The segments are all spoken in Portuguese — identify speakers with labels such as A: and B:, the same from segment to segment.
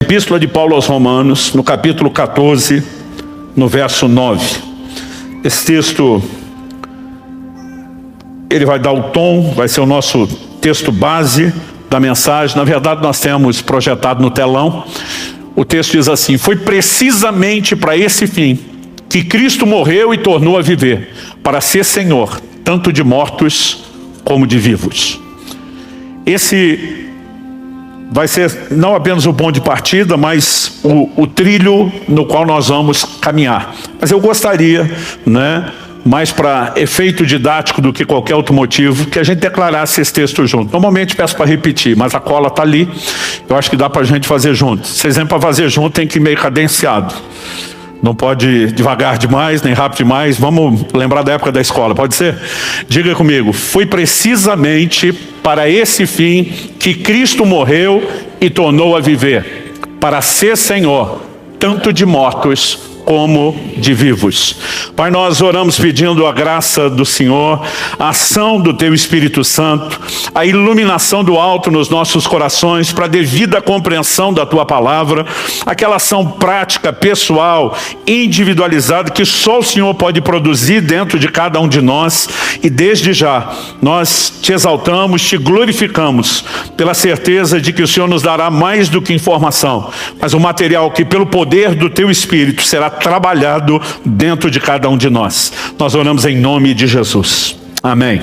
A: Epístola de Paulo aos Romanos, no capítulo 14, no verso 9. Esse texto, ele vai dar o tom, vai ser o nosso texto base da mensagem. Na verdade, nós temos projetado no telão. O texto diz assim: foi precisamente para esse fim que Cristo morreu e tornou a viver, para ser Senhor, tanto de mortos como de vivos. Esse vai ser não apenas o ponto de partida, mas o trilho no qual nós vamos caminhar. Mas eu gostaria, mais para efeito didático do que qualquer outro motivo, que a gente declarasse esse texto junto. Normalmente peço para repetir, mas a cola está ali. Eu acho que dá para a gente fazer junto. Se exemplo para fazer junto, tem que ir meio cadenciado. Não pode ir devagar demais, nem rápido demais. Vamos lembrar da época da escola, pode ser? Diga comigo: foi precisamente para esse fim que Cristo morreu e tornou a viver, para ser Senhor, tanto de mortos como de vivos. Pai, nós oramos pedindo a graça do Senhor, a ação do Teu Espírito Santo, a iluminação do alto nos nossos corações para a devida compreensão da Tua palavra, aquela ação prática, pessoal, individualizada que só o Senhor pode produzir dentro de cada um de nós. E desde já nós Te exaltamos, Te glorificamos pela certeza de que o Senhor nos dará mais do que informação, mas um material que pelo poder do Teu Espírito será trabalhado dentro de cada um de nós. Nós oramos em nome de Jesus. Amém.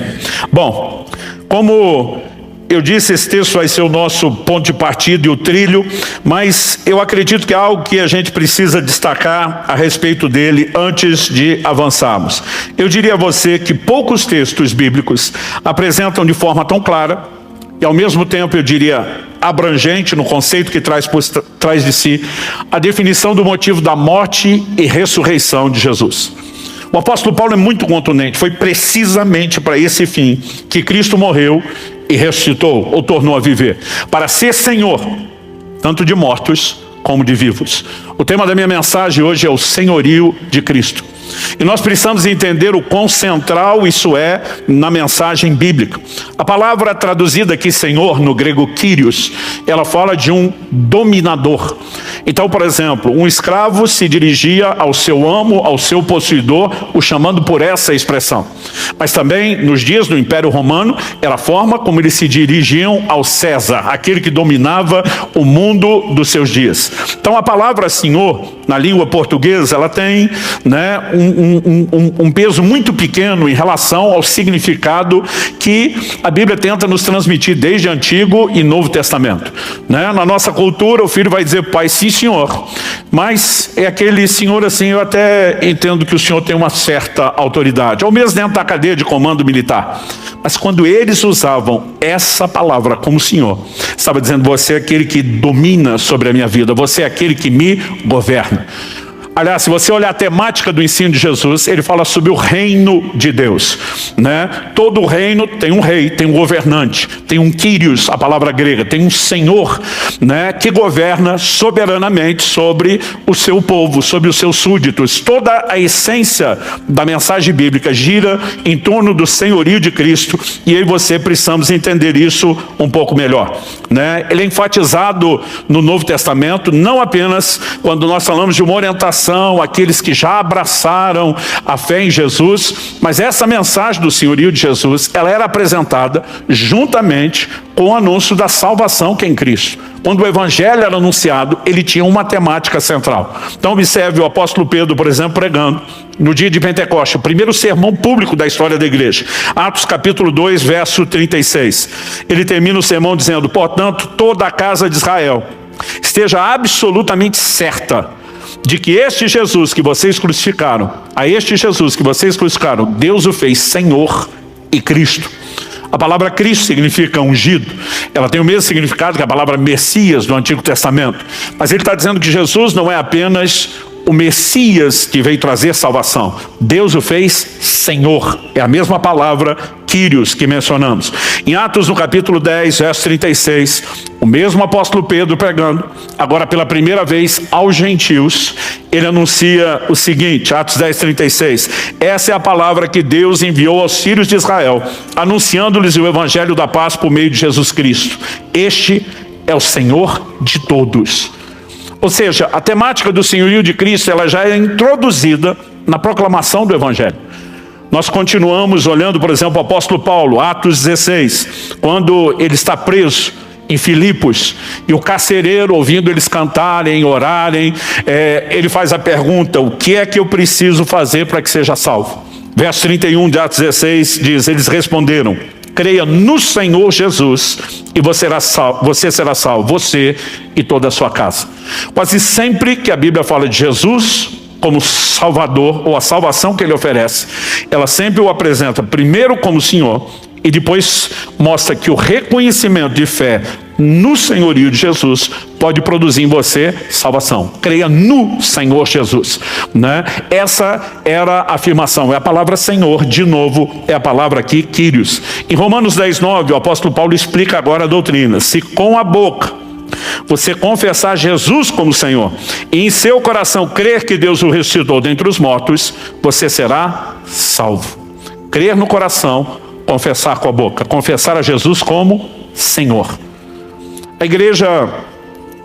A: Bom, como eu disse, esse texto vai ser o nosso ponto de partida e o trilho, mas eu acredito que é algo que a gente precisa destacar a respeito dele antes de avançarmos. Eu diria a você que poucos textos bíblicos apresentam de forma tão clara e ao mesmo tempo, eu diria, abrangente no conceito que traz de si a definição do motivo da morte e ressurreição de Jesus. O apóstolo Paulo é muito contundente. Foi precisamente para esse fim que Cristo morreu e ressuscitou, ou tornou a viver, para ser Senhor, tanto de mortos como de vivos. O tema da minha mensagem hoje é o senhorio de Cristo. E nós precisamos entender o quão central isso é na mensagem bíblica. A palavra traduzida aqui, Senhor, no grego Kyrios, ela fala de um dominador. Então, por exemplo, um escravo se dirigia ao seu amo, ao seu possuidor, o chamando por essa expressão. Mas também, nos dias do Império Romano, era a forma como eles se dirigiam ao César, aquele que dominava o mundo dos seus dias. Então, a palavra Senhor, na língua portuguesa, ela tem um peso muito pequeno em relação ao significado que a Bíblia tenta nos transmitir desde Antigo e Novo Testamento. Na nossa cultura, o filho vai dizer: pai, sim, senhor. Mas é aquele senhor assim, eu até entendo que o senhor tem uma certa autoridade, ou mesmo dentro da cadeia de comando militar. Mas quando eles usavam essa palavra como senhor, estava dizendo: você é aquele que domina sobre a minha vida, você é aquele que me governa. Aliás, se você olhar a temática do ensino de Jesus, ele fala sobre o reino de Deus. Todo reino tem um rei, tem um governante, tem um Kyrios, a palavra grega, tem um senhor, que governa soberanamente sobre o seu povo, sobre os seus súditos. Toda a essência da mensagem bíblica gira em torno do senhorio de Cristo, e eu e você precisamos entender isso um pouco melhor. Ele é enfatizado no Novo Testamento, não apenas quando nós falamos de uma orientação aqueles que já abraçaram a fé em Jesus, mas essa mensagem do senhorio de Jesus, ela era apresentada juntamente com o anúncio da salvação que é em Cristo. Quando o evangelho era anunciado, ele tinha uma temática central. Então observe o apóstolo Pedro, por exemplo, pregando no dia de Pentecostes, o primeiro sermão público da história da igreja. Atos capítulo 2, verso 36. Ele termina o sermão dizendo: portanto, toda a casa de Israel esteja absolutamente certa de que este Jesus que vocês crucificaram, a este Jesus que vocês crucificaram, Deus o fez Senhor e Cristo. A palavra Cristo significa ungido. Ela tem o mesmo significado que a palavra Messias do Antigo Testamento. Mas ele está dizendo que Jesus não é apenas o Messias que veio trazer salvação. Deus o fez Senhor. É a mesma palavra Kyrios que mencionamos. Em Atos no capítulo 10, verso 36, o mesmo apóstolo Pedro pregando, agora pela primeira vez aos gentios, ele anuncia o seguinte, Atos 10, 36. Essa é a palavra que Deus enviou aos filhos de Israel, anunciando-lhes o evangelho da paz por meio de Jesus Cristo. Este é o Senhor de todos. Ou seja, a temática do senhorio de Cristo, ela já é introduzida na proclamação do Evangelho. Nós continuamos olhando, por exemplo, o apóstolo Paulo, Atos 16, quando ele está preso em Filipos, e o carcereiro, ouvindo eles cantarem, orarem, ele faz a pergunta: o que é que eu preciso fazer para que seja salvo? Verso 31 de Atos 16 diz: eles responderam: creia no Senhor Jesus e você será salvo, você e toda a sua casa. Quase sempre que a Bíblia fala de Jesus como Salvador, ou a salvação que Ele oferece, ela sempre o apresenta primeiro como Senhor, e depois mostra que o reconhecimento de fé no senhorio de Jesus pode produzir em você salvação. Creia no Senhor Jesus, né? Essa era a afirmação. É a palavra Senhor, de novo, é a palavra aqui, Kyrios. Em Romanos 10:9, o apóstolo Paulo explica agora a doutrina. Se com a boca você confessar Jesus como Senhor e em seu coração crer que Deus o ressuscitou dentre os mortos, você será salvo. Crer no coração, confessar com a boca, confessar a Jesus como Senhor. A igreja,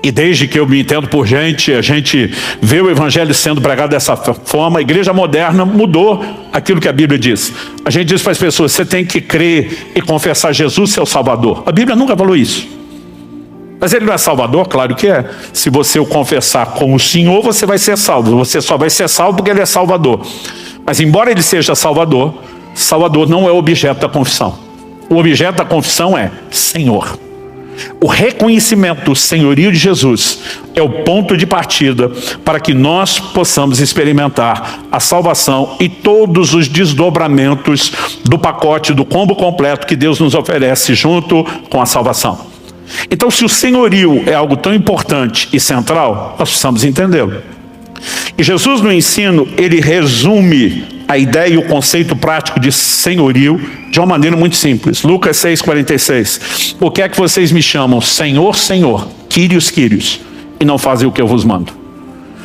A: e desde que eu me entendo por gente, a gente vê o evangelho sendo pregado dessa forma. A igreja moderna mudou aquilo que a Bíblia diz. A gente diz para as pessoas: você tem que crer e confessar Jesus seu Salvador. A Bíblia nunca falou isso. Mas Ele não é Salvador? Claro que é. Se você o confessar como Senhor, você vai ser salvo. Você só vai ser salvo porque Ele é Salvador. Mas embora Ele seja Salvador, Salvador não é o objeto da confissão. O objeto da confissão é Senhor. O reconhecimento do senhorio de Jesus é o ponto de partida para que nós possamos experimentar a salvação e todos os desdobramentos do pacote, do combo completo que Deus nos oferece junto com a salvação. Então, se o senhorio é algo tão importante e central, nós precisamos entendê-lo. E Jesus, no ensino, ele resume a ideia e o conceito prático de senhorio de uma maneira muito simples. Lucas 6,46. Por que é que vocês me chamam Senhor, Senhor, Kyrios, Kyrios, e não fazem o que eu vos mando?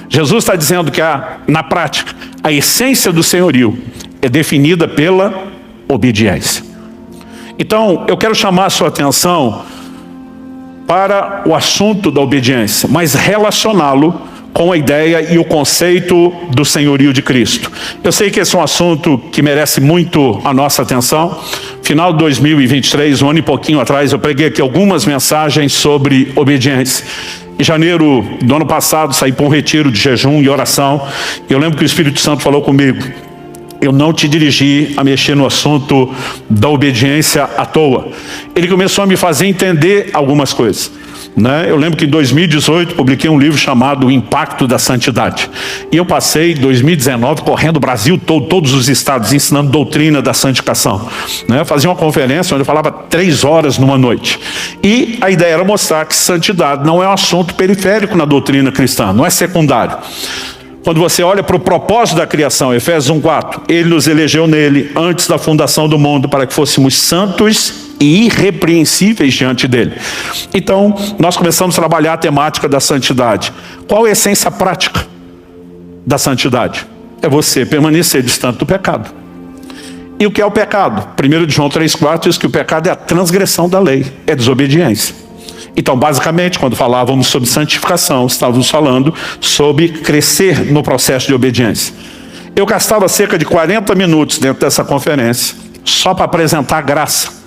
A: Jesus está dizendo que na prática, a essência do senhorio é definida pela obediência. Então, eu quero chamar a sua atenção para o assunto da obediência, mas relacioná-lo com a ideia e o conceito do senhorio de Cristo. Eu sei que esse é um assunto que merece muito a nossa atenção. Final de 2023, um ano e pouquinho atrás, eu preguei aqui algumas mensagens sobre obediência. Em janeiro do ano passado, saí para um retiro de jejum e oração. Eu lembro que o Espírito Santo falou comigo: eu não te dirigi a mexer no assunto da obediência à toa. Ele começou a me fazer entender algumas coisas, né? Eu lembro que em 2018 publiquei um livro chamado O Impacto da Santidade. E eu passei 2019 correndo o Brasil todo, todos os estados, ensinando doutrina da santificação, né? Eu fazia uma conferência onde eu falava 3 horas numa noite. E a ideia era mostrar que santidade não é um assunto periférico na doutrina cristã, não é secundário. Quando você olha para o propósito da criação, Efésios 1,4, Ele nos elegeu nele antes da fundação do mundo para que fôssemos santos e irrepreensíveis diante dele. Então, nós começamos a trabalhar a temática da santidade. Qual é a essência prática da santidade? É você permanecer distante do pecado. E o que é o pecado? 1 João 3,4 diz que o pecado é a transgressão da lei, é desobediência. Então, basicamente, quando falávamos sobre santificação, estávamos falando sobre crescer no processo de obediência. Eu gastava cerca de 40 minutos dentro dessa conferência só para apresentar a graça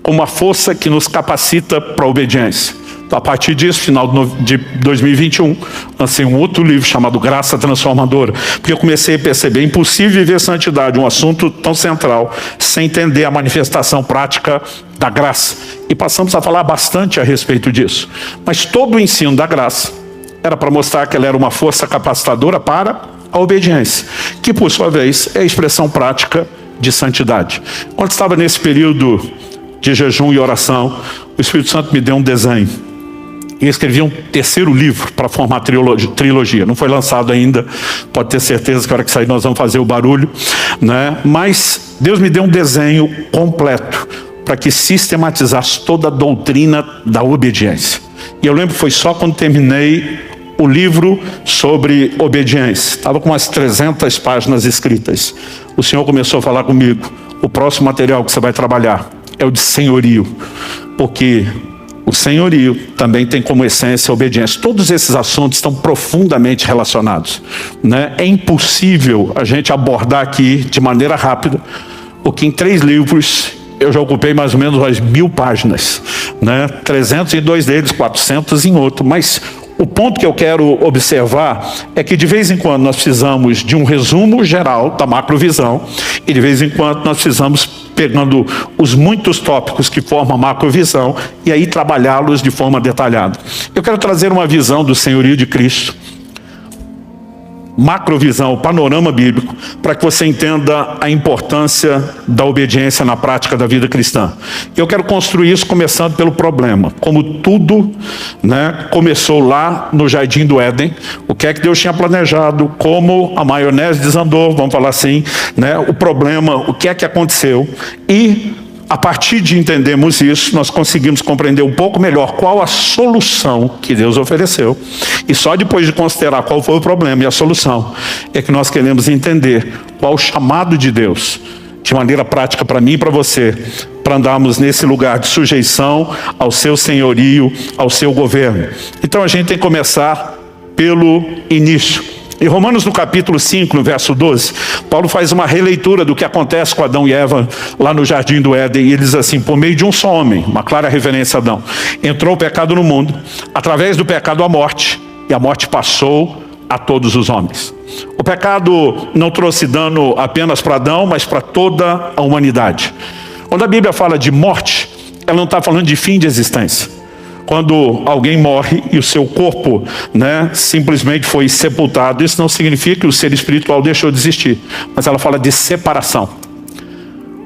A: como uma força que nos capacita para a obediência. Então, a partir disso, final de 2021, lancei um outro livro chamado Graça Transformadora, porque eu comecei a perceber: é impossível viver santidade, um assunto tão central, sem entender a manifestação prática da graça. E passamos a falar bastante a respeito disso. Mas todo o ensino da graça era para mostrar que ela era uma força capacitadora para a obediência, que por sua vez é a expressão prática de santidade. Quando estava nesse período de jejum e oração, o Espírito Santo me deu um desenho. E escrevi um 3º livro para formar trilogia. Não foi lançado ainda, pode ter certeza que a hora que sair nós vamos fazer o barulho, né? Mas Deus me deu um desenho completo para que sistematizasse toda a doutrina da obediência. E eu lembro que foi só quando terminei o livro sobre obediência. Estava com umas 300 páginas escritas. O Senhor começou a falar comigo: o próximo material que você vai trabalhar é o de senhorio, porque o senhorio também tem como essência a obediência. Todos esses assuntos estão profundamente relacionados, né? É impossível a gente abordar aqui de maneira rápida o que em 3 livros eu já ocupei mais ou menos umas 1000 páginas, né? 300 em 2 deles, 400 em outro, mas o ponto que eu quero observar é que de vez em quando nós precisamos de um resumo geral da macrovisão e de vez em quando nós precisamos pegando os muitos tópicos que formam a macrovisão e aí trabalhá-los de forma detalhada. Eu quero trazer uma visão do senhorio de Cristo, macrovisão, panorama bíblico, para que você entenda a importância da obediência na prática da vida cristã. Eu quero construir isso começando pelo problema. Como tudo, né, começou lá no Jardim do Éden, o que é que Deus tinha planejado, como a maionese desandou, vamos falar assim, né, o problema, o que é que aconteceu, e a partir de entendermos isso, nós conseguimos compreender um pouco melhor qual a solução que Deus ofereceu. E só depois de considerar qual foi o problema e a solução, é que nós queremos entender qual o chamado de Deus, de maneira prática para mim e para você, para andarmos nesse lugar de sujeição ao seu senhorio, ao seu governo. Então a gente tem que começar pelo início. Em Romanos no capítulo 5, no verso 12, Paulo faz uma releitura do que acontece com Adão e Eva lá no Jardim do Éden. E ele diz assim: por meio de um só homem, uma clara referência a Adão, entrou o pecado no mundo, através do pecado a morte, e a morte passou a todos os homens. O pecado não trouxe dano apenas para Adão, mas para toda a humanidade. Quando a Bíblia fala de morte, ela não está falando de fim de existência. Quando alguém morre e o seu corpo, né, simplesmente foi sepultado, isso não significa que o ser espiritual deixou de existir, mas ela fala de separação.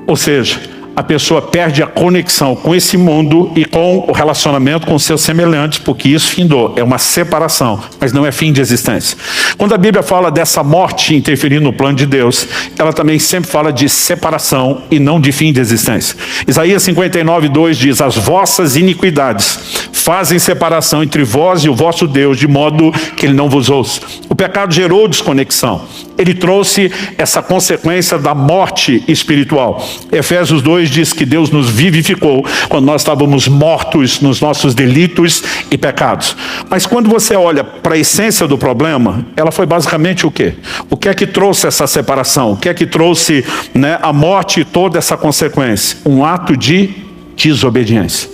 A: Ou seja, a pessoa perde a conexão com esse mundo e com o relacionamento com seus semelhantes, porque isso findou, é uma separação, mas não é fim de existência. Quando a Bíblia fala dessa morte interferindo no plano de Deus, ela também sempre fala de separação e não de fim de existência. Isaías 59:2 diz: as vossas iniquidades fazem separação entre vós e o vosso Deus, de modo que ele não vos ouça. O pecado gerou desconexão. Ele trouxe essa consequência da morte espiritual. Efésios 2 diz que Deus nos vivificou quando nós estávamos mortos nos nossos delitos e pecados. Mas quando você olha para a essência do problema, ela foi basicamente o quê? O que é que trouxe essa separação? O que é que trouxe, né, a morte e toda essa consequência? Um ato de desobediência.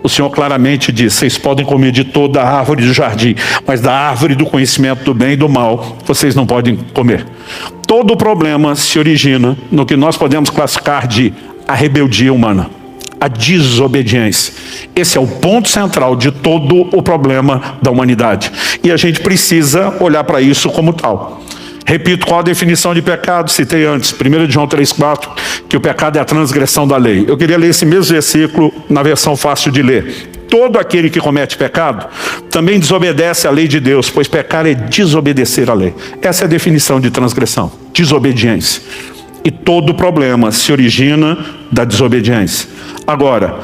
A: O Senhor claramente diz: vocês podem comer de toda a árvore do jardim, mas da árvore do conhecimento do bem e do mal, vocês não podem comer. Todo o problema se origina no que nós podemos classificar de a rebeldia humana, a desobediência. Esse é o ponto central de todo o problema da humanidade. E a gente precisa olhar para isso como tal. Repito, qual a definição de pecado? Citei antes, 1 João 3,4, que o pecado é a transgressão da lei. Eu queria ler esse mesmo versículo na versão fácil de ler. Todo aquele que comete pecado também desobedece à lei de Deus, pois pecar é desobedecer à lei. Essa é a definição de transgressão, desobediência. E todo problema se origina da desobediência. Agora,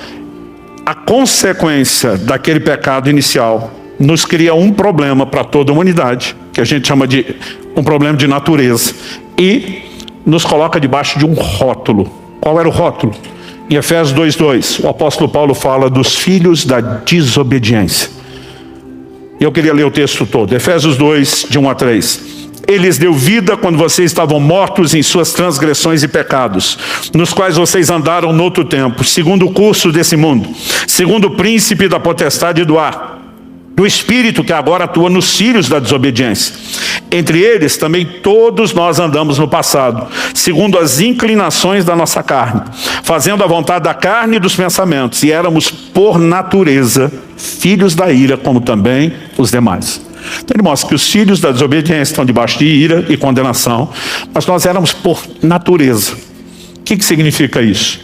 A: a consequência daquele pecado inicial nos cria um problema para toda a humanidade, que a gente chama de um problema de natureza, e nos coloca debaixo de um rótulo. Qual era o rótulo? Em Efésios 2:2, o apóstolo Paulo fala dos filhos da desobediência. E eu queria ler o texto todo. Efésios 2, de 1 a 3. Ele lhes deu vida quando vocês estavam mortos em suas transgressões e pecados, nos quais vocês andaram noutro tempo, segundo o curso desse mundo, segundo o príncipe da potestade do ar, do Espírito que agora atua nos filhos da desobediência. Entre eles também todos nós andamos no passado, segundo as inclinações da nossa carne, fazendo a vontade da carne e dos pensamentos, e éramos por natureza filhos da ira, como também os demais. Então ele mostra que os filhos da desobediência estão debaixo de ira e condenação, mas nós éramos por natureza. O que significa isso?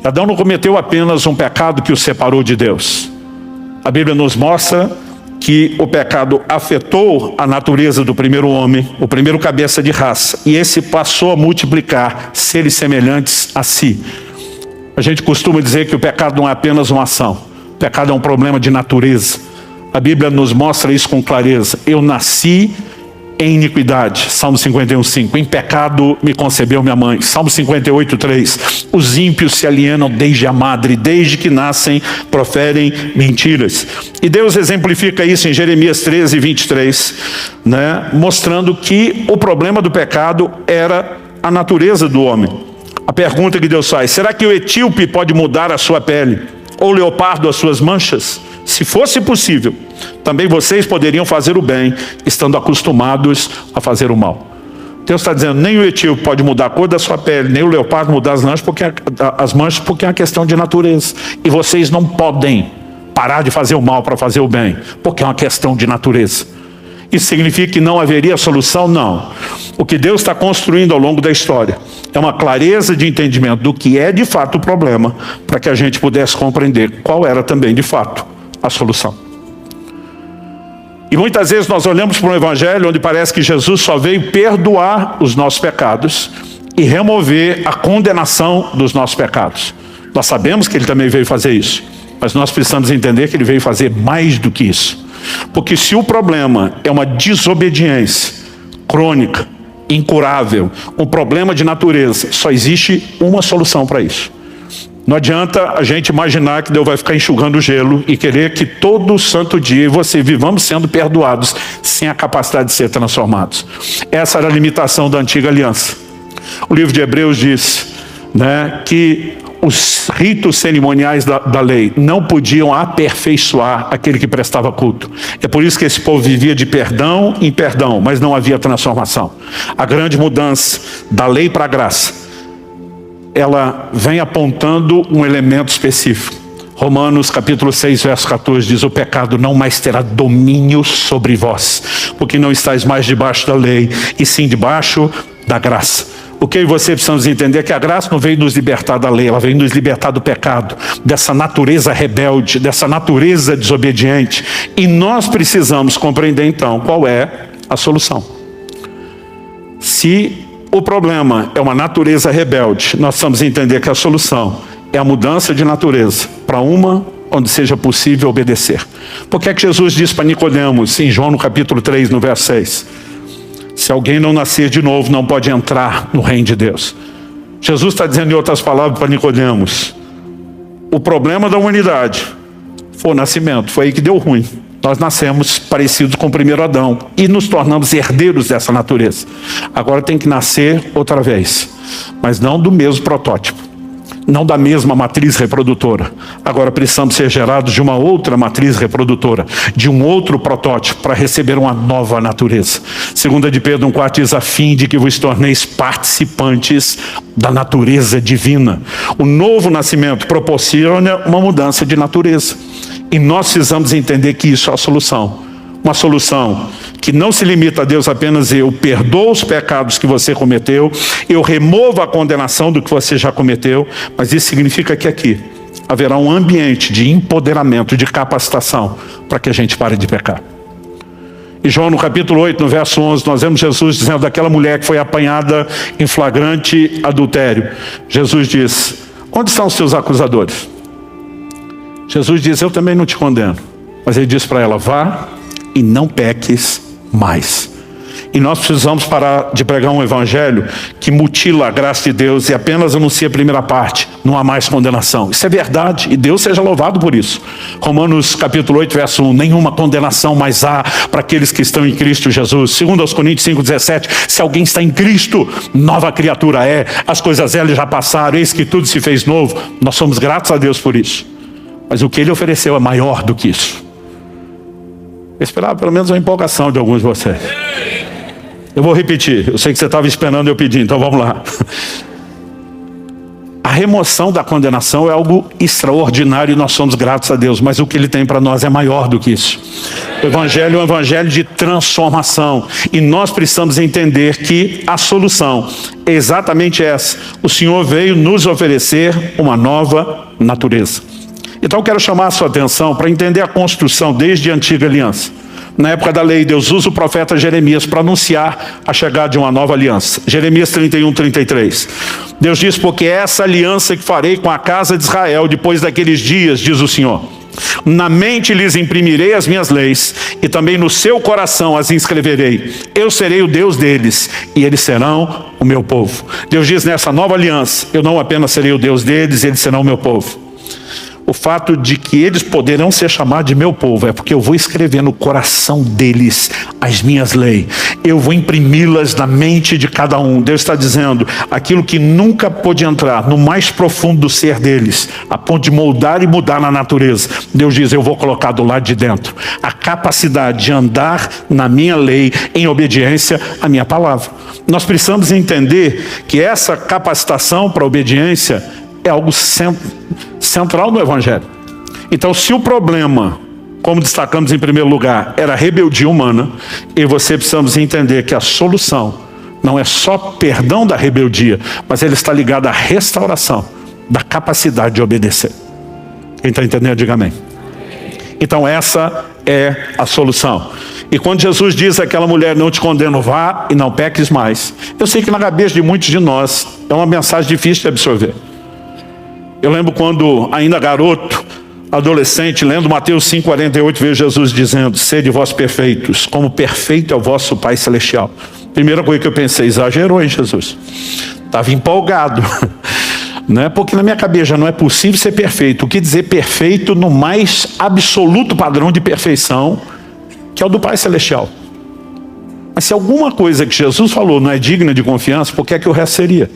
A: Adão não cometeu apenas um pecado que o separou de Deus. A Bíblia nos mostra que o pecado afetou a natureza do primeiro homem, o primeiro cabeça de raça, e esse passou a multiplicar seres semelhantes a si. A gente costuma dizer que o pecado não é apenas uma ação, o pecado é um problema de natureza. A Bíblia nos mostra isso com clareza. Eu nasci em iniquidade, Salmo 51:5. Em pecado me concebeu minha mãe, Salmo 58:3. Os ímpios se alienam desde a madre, desde que nascem proferem mentiras. E Deus exemplifica isso em Jeremias 13:23, né? Mostrando que o problema do pecado era a natureza do homem. A pergunta que Deus faz: será que o etíope pode mudar a sua pele? Ou o leopardo as suas manchas? Se fosse possível, também vocês poderiam fazer o bem, estando acostumados a fazer o mal. Deus está dizendo, nem o etíope pode mudar a cor da sua pele, nem o leopardo mudar as manchas, porque é uma questão de natureza. E vocês não podem parar de fazer o mal para fazer o bem, porque é uma questão de natureza. Isso significa que não haveria solução? Não. O que Deus está construindo ao longo da história é uma clareza de entendimento do que é de fato o problema, para que a gente pudesse compreender qual era também de fato a solução. E muitas vezes nós olhamos para um evangelho onde parece que Jesus só veio perdoar os nossos pecados e remover a condenação dos nossos pecados. Nós sabemos que ele também veio fazer isso, mas nós precisamos entender que ele veio fazer mais do que isso. Porque se o problema é uma desobediência crônica, incurável, um problema de natureza, só existe uma solução para isso. Não adianta a gente imaginar que Deus vai ficar enxugando o gelo e querer que todo santo dia você vivamos sendo perdoados sem a capacidade de ser transformados. Essa era a limitação da antiga aliança. O livro de Hebreus diz, né, que os ritos cerimoniais da lei não podiam aperfeiçoar aquele que prestava culto. É por isso que esse povo vivia de perdão em perdão, mas não havia transformação. A grande mudança da lei para a graça, ela vem apontando um elemento específico. Romanos capítulo 6, verso 14 diz, o pecado não mais terá domínio sobre vós, porque não estáis mais debaixo da lei, e sim debaixo da graça. O que você precisamos entender é que a graça não veio nos libertar da lei, ela veio nos libertar do pecado, dessa natureza rebelde, dessa natureza desobediente. E nós precisamos compreender então qual é a solução. Se o problema é uma natureza rebelde, nós precisamos entender que a solução é a mudança de natureza para uma onde seja possível obedecer. Por que é que Jesus disse para Nicodemos, em João no capítulo 3, no verso 6? Se alguém não nascer de novo, não pode entrar no reino de Deus. Jesus está dizendo em outras palavras para Nicodemos, o problema da humanidade foi o nascimento, foi aí que deu ruim. Nós nascemos parecidos com o primeiro Adão e nos tornamos herdeiros dessa natureza. Agora tem que nascer outra vez, mas não do mesmo protótipo, não da mesma matriz reprodutora. Agora precisamos ser gerados de uma outra matriz reprodutora, de um outro protótipo, para receber uma nova natureza. 2 de Pedro 1,4 diz, a fim de que vos torneis participantes da natureza divina. O novo nascimento proporciona uma mudança de natureza. E nós precisamos entender que isso é a solução. Uma solução que não se limita a Deus apenas eu perdoo os pecados que você cometeu, eu removo a condenação do que você já cometeu, mas isso significa que aqui haverá um ambiente de empoderamento, de capacitação, para que a gente pare de pecar. E João no capítulo 8, no verso 11, nós vemos Jesus dizendo daquela mulher que foi apanhada em flagrante adultério. Jesus diz, onde estão os teus acusadores? Jesus diz, eu também não te condeno. Mas ele diz para ela, vá e não peques mais. E nós precisamos parar de pregar um evangelho que mutila a graça de Deus e apenas anuncia a primeira parte, não há mais condenação. Isso é verdade, e Deus seja louvado por isso. Romanos capítulo 8, verso 1, nenhuma condenação mais há para aqueles que estão em Cristo Jesus. 2 Coríntios 5,17, se alguém está em Cristo, nova criatura é, as coisas velhas já passaram, eis que tudo se fez novo. Nós somos gratos a Deus por isso. Mas o que ele ofereceu é maior do que isso. Eu esperava pelo menos uma empolgação de alguns de vocês. Eu vou repetir, eu sei que você estava esperando eu pedir, então vamos lá. A remoção da condenação é algo extraordinário e nós somos gratos a Deus, mas o que ele tem para nós é maior do que isso. O evangelho é um evangelho de transformação e nós precisamos entender que a solução é exatamente essa. O Senhor veio nos oferecer uma nova natureza. Então eu quero chamar a sua atenção para entender a construção desde a antiga aliança. Na época da lei, Deus usa o profeta Jeremias para anunciar a chegada de uma nova aliança. Jeremias 31:33. Deus diz, porque é essa aliança que farei com a casa de Israel depois daqueles dias, diz o Senhor. Na mente lhes imprimirei as minhas leis, e também no seu coração as inscreverei. Eu serei o Deus deles, e eles serão o meu povo. Deus diz nessa nova aliança, eu não apenas serei o Deus deles, eles serão o meu povo. O fato de que eles poderão ser chamados de meu povo é porque eu vou escrever no coração deles as minhas leis. Eu vou imprimi-las na mente de cada um. Deus está dizendo, aquilo que nunca pôde entrar no mais profundo do ser deles, a ponto de moldar e mudar na natureza. Deus diz, eu vou colocar do lado de dentro a capacidade de andar na minha lei em obediência à minha palavra. Nós precisamos entender que essa capacitação para a obediência é algo central no Evangelho. Então, se o problema, como destacamos em primeiro lugar, era a rebeldia humana, eu e você precisamos entender que a solução não é só perdão da rebeldia, mas ele está ligado à restauração da capacidade de obedecer. Quem está entendendo, diga amém. Então essa é a solução. E quando Jesus diz àquela mulher, não te condeno, vá e não peques mais, eu sei que na cabeça de muitos de nós é uma mensagem difícil de absorver. Eu lembro quando, ainda garoto, adolescente, lendo Mateus 5,48, vejo Jesus dizendo, sede vós perfeitos, como perfeito é o vosso Pai Celestial. Primeira coisa que eu pensei, exagerou em Jesus. Estava empolgado. Né? Porque na minha cabeça já não é possível ser perfeito. O que dizer perfeito no mais absoluto padrão de perfeição, que é o do Pai Celestial. Mas se alguma coisa que Jesus falou não é digna de confiança, por que é que o resto seria?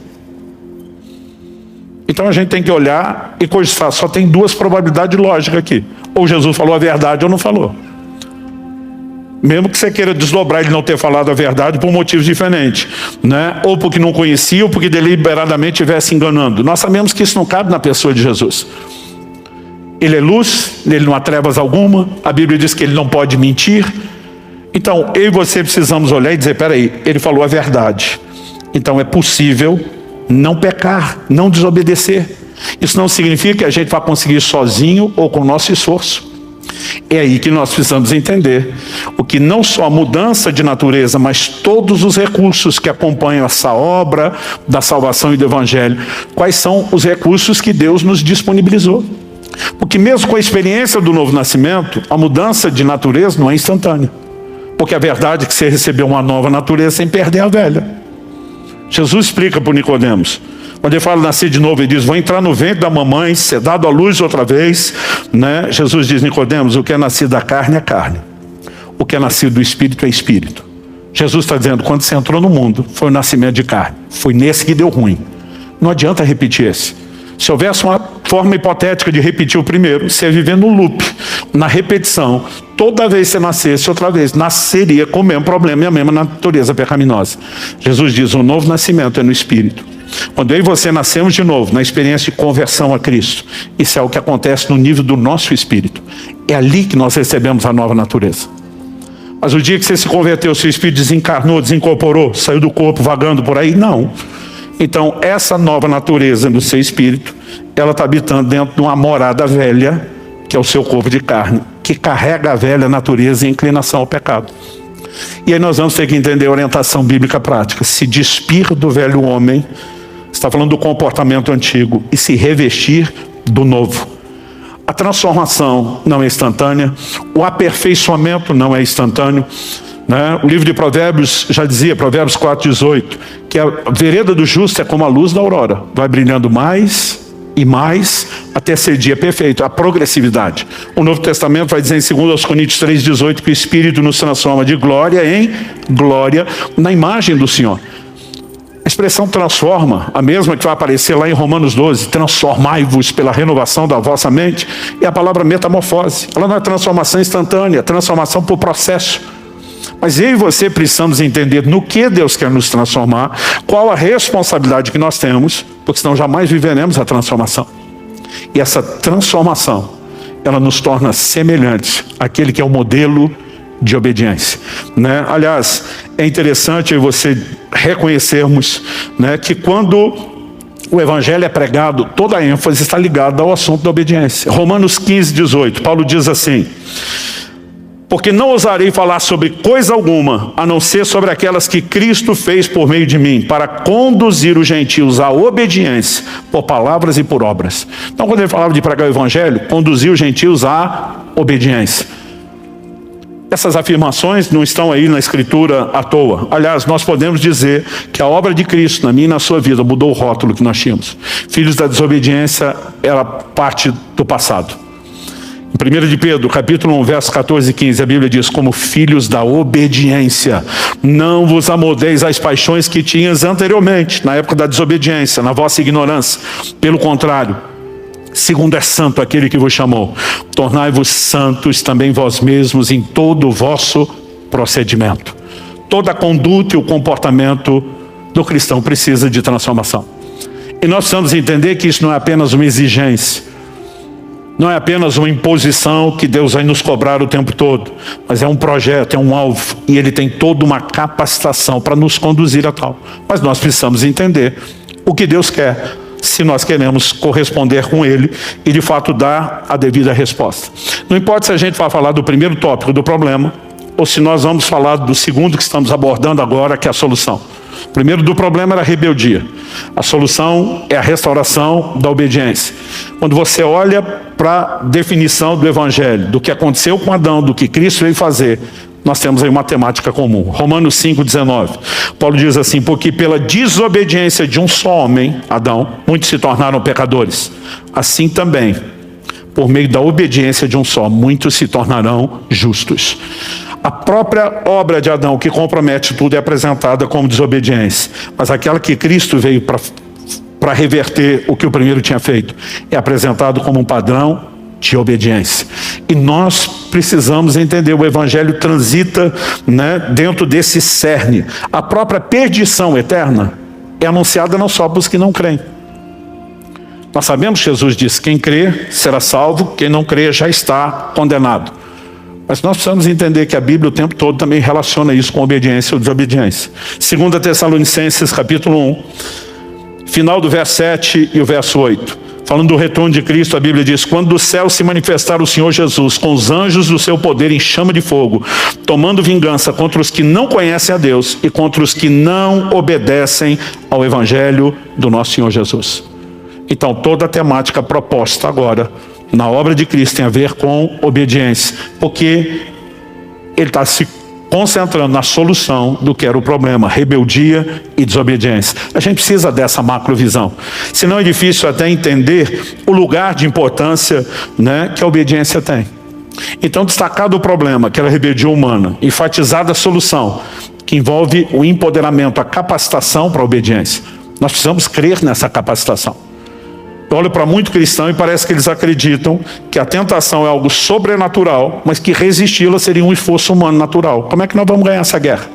A: Então a gente tem que olhar e cogitar, só tem duas probabilidades lógicas aqui. Ou Jesus falou a verdade ou não falou. Mesmo que você queira desdobrar ele não ter falado a verdade por motivos diferentes, né? Ou porque não conhecia, ou porque deliberadamente estivesse enganando. Nós sabemos que isso não cabe na pessoa de Jesus. Ele é luz, nele não há trevas alguma, a Bíblia diz que ele não pode mentir. Então eu e você precisamos olhar e dizer, peraí, ele falou a verdade. Então é possível não pecar, não desobedecer. Isso não significa que a gente vai conseguir sozinho ou com o nosso esforço. É aí que nós precisamos entender o que não só a mudança de natureza, mas todos os recursos que acompanham essa obra da salvação e do Evangelho, quais são os recursos que Deus nos disponibilizou. Porque mesmo com a experiência do novo nascimento, a mudança de natureza não é instantânea. Porque a verdade é que você recebeu uma nova natureza sem perder a velha. Jesus explica para Nicodemos. Quando ele fala nascer de novo, ele diz, vou entrar no ventre da mamãe, ser dado à luz outra vez, né? Jesus diz, Nicodemos, o que é nascido da carne é carne. O que é nascido do Espírito é Espírito. Jesus está dizendo, quando você entrou no mundo, foi o nascimento de carne. Foi nesse que deu ruim. Não adianta repetir esse. Se houvesse uma forma hipotética de repetir o primeiro, você ia viver no loop, na repetição. Toda vez que você nascesse, outra vez, nasceria com o mesmo problema e a mesma natureza pecaminosa. Jesus diz, o novo nascimento é no Espírito. Quando eu e você nascemos de novo, na experiência de conversão a Cristo, isso é o que acontece no nível do nosso espírito. É ali que nós recebemos a nova natureza. Mas o dia que você se converteu, seu espírito desencarnou, desincorporou, saiu do corpo vagando por aí? Não. Então essa nova natureza do seu espírito, ela está habitando dentro de uma morada velha, que é o seu corpo de carne, que carrega a velha natureza e inclinação ao pecado. E aí nós vamos ter que entender a orientação bíblica prática. Se despir do velho homem, está falando do comportamento antigo, e se revestir do novo. A transformação não é instantânea, o aperfeiçoamento não é instantâneo, né? O livro de Provérbios já dizia, Provérbios 4,18, que a vereda do justo é como a luz da aurora, vai brilhando mais e mais até ser dia perfeito, a progressividade. O Novo Testamento vai dizer em 2 Coríntios 3,18 que o Espírito nos transforma de glória em glória na imagem do Senhor. A expressão transforma, a mesma que vai aparecer lá em Romanos 12, transformai-vos pela renovação da vossa mente, é a palavra metamorfose. Ela não é transformação instantânea, é transformação por processo. Mas eu e você precisamos entender no que Deus quer nos transformar, qual a responsabilidade que nós temos, porque senão jamais viveremos a transformação. E essa transformação, ela nos torna semelhantes àquele que é o modelo de obediência, né? Aliás, é interessante você reconhecermos, né, que quando o Evangelho é pregado, toda a ênfase está ligada ao assunto da obediência. Romanos 15,18, Paulo diz assim, Porque não ousarei falar sobre coisa alguma, a não ser sobre aquelas que Cristo fez por meio de mim, para conduzir os gentios à obediência, por palavras e por obras. Então, quando ele falava de pregar o evangelho, conduzir os gentios à obediência. Essas afirmações não estão aí na Escritura à toa. Aliás, nós podemos dizer que a obra de Cristo na minha e na sua vida mudou o rótulo que nós tínhamos. Filhos da desobediência era parte do passado. Em 1 de Pedro, capítulo 1, versos 14 e 15, a Bíblia diz: como filhos da obediência, não vos amoldeis às paixões que tinhas anteriormente, na época da desobediência, na vossa ignorância. Pelo contrário, segundo é santo aquele que vos chamou, tornai-vos santos também vós mesmos em todo o vosso procedimento. Toda a conduta e o comportamento do cristão precisa de transformação. E nós precisamos entender que isso não é apenas uma exigência, não é apenas uma imposição que Deus vai nos cobrar o tempo todo, mas é um projeto, é um alvo, e Ele tem toda uma capacitação para nos conduzir a tal. Mas nós precisamos entender o que Deus quer, se nós queremos corresponder com Ele e de fato dar a devida resposta. Não importa se a gente vai falar do primeiro tópico do problema, ou se nós vamos falar do segundo que estamos abordando agora, que é a solução. O primeiro do problema era a rebeldia. A solução é a restauração da obediência. Quando você olha para a definição do Evangelho, do que aconteceu com Adão, do que Cristo veio fazer, nós temos aí uma temática comum. Romanos 5,19. Paulo diz assim: porque pela desobediência de um só homem, Adão, muitos se tornaram pecadores. Assim também, por meio da obediência de um só, muitos se tornarão justos. A própria obra de Adão, que compromete tudo, é apresentada como desobediência. Mas aquela que Cristo veio para reverter o que o primeiro tinha feito, é apresentado como um padrão de obediência. E nós precisamos entender, o Evangelho transita, dentro desse cerne. A própria perdição eterna é anunciada não só para os que não creem. Nós sabemos que Jesus disse: quem crê será salvo, quem não crê já está condenado. Mas nós precisamos entender que a Bíblia o tempo todo também relaciona isso com obediência ou desobediência. 2 Tessalonicenses, capítulo 1, final do verso 7 e o verso 8. Falando do retorno de Cristo, a Bíblia diz: quando do céu se manifestar o Senhor Jesus, com os anjos do seu poder em chama de fogo, tomando vingança contra os que não conhecem a Deus e contra os que não obedecem ao Evangelho do nosso Senhor Jesus. Então, toda a temática proposta agora na obra de Cristo tem a ver com obediência, porque Ele está se concentrando na solução do que era o problema: rebeldia e desobediência. A gente precisa dessa macrovisão, senão é difícil até entender o lugar de importância, que a obediência tem. Então, destacado o problema, que era a rebeldia humana, enfatizada a solução, que envolve o empoderamento, a capacitação para a obediência. Nós precisamos crer nessa capacitação. Eu olho para muito cristão e parece que eles acreditam que a tentação é algo sobrenatural, mas que resisti-la seria um esforço humano natural. Como é que nós vamos ganhar essa guerra?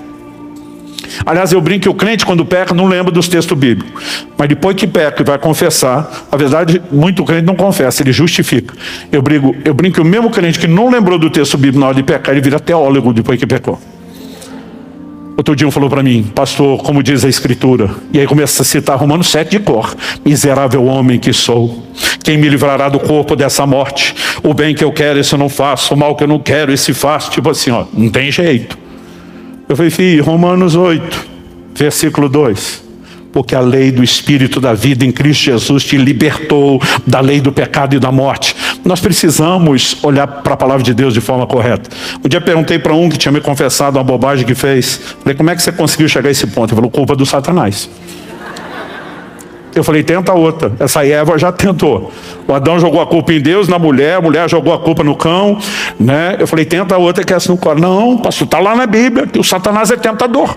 A: Aliás, eu brinco que o crente, quando peca, não lembra dos textos bíblicos. Mas depois que peca e vai confessar, a verdade, muito crente não confessa, ele justifica. Eu brinco que o mesmo crente que não lembrou do texto bíblico na hora de pecar, ele vira teólogo depois que pecou. Outro dia um falou para mim: pastor, como diz a Escritura? E aí começa a citar Romanos 7 de cor: miserável homem que sou, quem me livrará do corpo dessa morte? O bem que eu quero, esse eu não faço, o mal que eu não quero, esse faço. Tipo assim, não tem jeito. Eu falei: filho, Romanos 8, versículo 2. Porque a lei do Espírito da vida em Cristo Jesus te libertou da lei do pecado e da morte. Nós precisamos olhar para a palavra de Deus de forma correta. Um dia perguntei para um que tinha me confessado uma bobagem que fez. Falei: como é que você conseguiu chegar a esse ponto? Ele falou: culpa do Satanás. Eu falei: tenta outra. Essa Eva já tentou. O Adão jogou a culpa em Deus, na mulher, a mulher jogou a culpa no cão. Eu falei: tenta outra, que essa não corre. Não, pastor, está lá na Bíblia que o Satanás é tentador.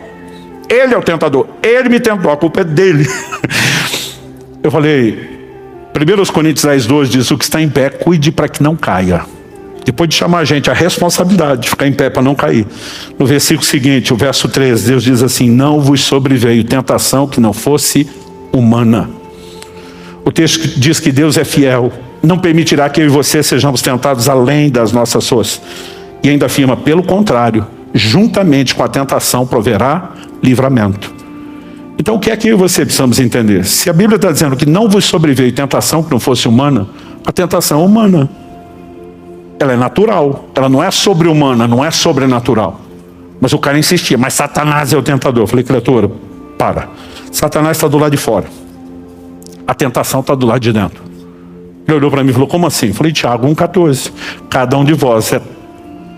A: Ele é o tentador, ele me tentou, a culpa é dele. Eu falei: 1 Coríntios 10:12 diz: o que está em pé, cuide para que não caia. Depois de chamar a gente a responsabilidade de ficar em pé para não cair. No versículo seguinte, o verso 13, Deus diz assim: não vos sobreveio tentação que não fosse humana. O texto diz que Deus é fiel, não permitirá que eu e você sejamos tentados além das nossas forças. E ainda afirma: pelo contrário, juntamente com a tentação proverá livramento. Então, o que é que você precisamos entender? Se a Bíblia está dizendo que não vos sobreveio tentação que não fosse humana, a tentação é humana. ela é natural, ela não é sobre-humana, não é sobrenatural. Mas o cara insistia, mas Satanás é o tentador. Eu falei, criatura, para. Satanás está do lado de fora. A tentação está do lado de dentro. Ele olhou para mim e falou, como assim? Eu falei, Tiago 1,14. Cada um de vós é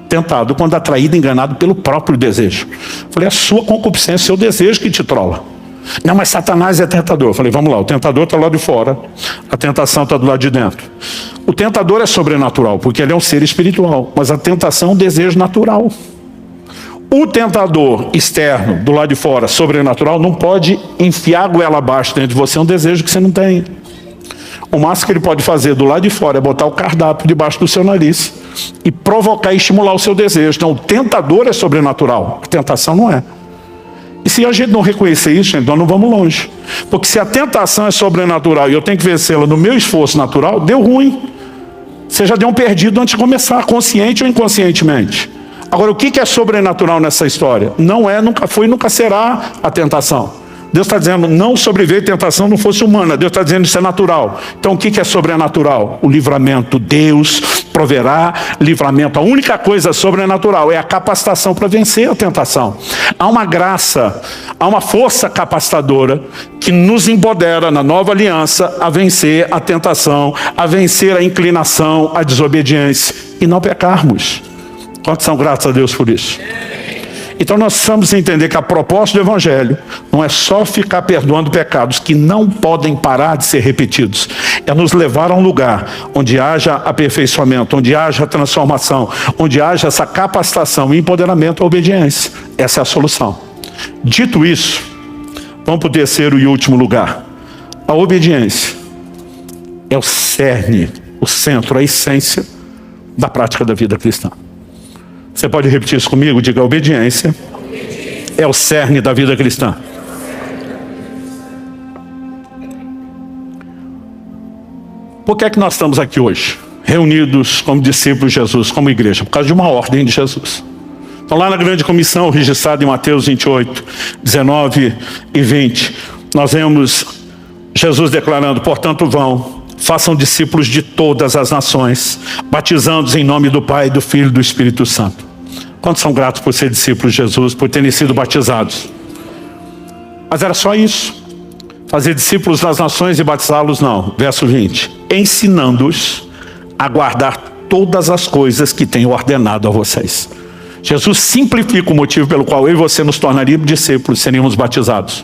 A: tentado quando atraído, enganado pelo próprio desejo. Eu falei, a sua concupiscência, seu desejo que te trola. Não, mas Satanás é tentador. Eu falei, vamos lá, o tentador está do lado de fora, a tentação está do lado de dentro. O tentador é sobrenatural, porque ele é um ser espiritual, mas a tentação é um desejo natural. O tentador externo, do lado de fora, sobrenatural, não pode enfiar a goela abaixo dentro de você um desejo que você não tem. O máximo que ele pode fazer do lado de fora é botar o cardápio debaixo do seu nariz e provocar e estimular o seu desejo. Então, o tentador é sobrenatural, a tentação não é. E se a gente não reconhecer isso, então não vamos longe. Porque se a tentação é sobrenatural e eu tenho que vencê-la no meu esforço natural, deu ruim. Você já deu um perdido antes de começar, consciente ou inconscientemente. Agora, o que é sobrenatural nessa história? Não é, nunca foi, nunca será a tentação. Deus está dizendo, não sobreveio tentação não fosse humana. Deus está dizendo, isso é natural. Então o que é sobrenatural? O livramento. Deus proverá livramento. A única coisa sobrenatural é a capacitação para vencer a tentação. Há uma graça, há uma força capacitadora que nos empodera na nova aliança a vencer a tentação, a vencer a inclinação, a desobediência e não pecarmos. Quantos são gratos a Deus por isso? Então nós precisamos entender que a proposta do Evangelho não é só ficar perdoando pecados que não podem parar de ser repetidos. É nos levar a um lugar onde haja aperfeiçoamento, onde haja transformação, onde haja essa capacitação e empoderamento à obediência. Essa é a solução. Dito isso, vamos para o terceiro e último lugar. A obediência é o cerne, o centro, a essência da prática da vida cristã. Você pode repetir isso comigo? Diga, a obediência é o cerne da vida cristã. Por que é que nós estamos aqui hoje? Reunidos como discípulos de Jesus, como igreja, por causa de uma ordem de Jesus. Então lá na grande comissão, registrada em Mateus 28, 19 e 20, nós vemos Jesus declarando, portanto vão, façam discípulos de todas as nações, batizando-os em nome do Pai, do Filho e do Espírito Santo. Quantos são gratos por ser discípulos de Jesus, por terem sido batizados? Mas era só isso. Fazer discípulos das nações e batizá-los, não. Verso 20. Ensinando-os a guardar todas as coisas que tenho ordenado a vocês. Jesus simplifica o motivo pelo qual eu e você nos tornaríamos discípulos, seríamos batizados.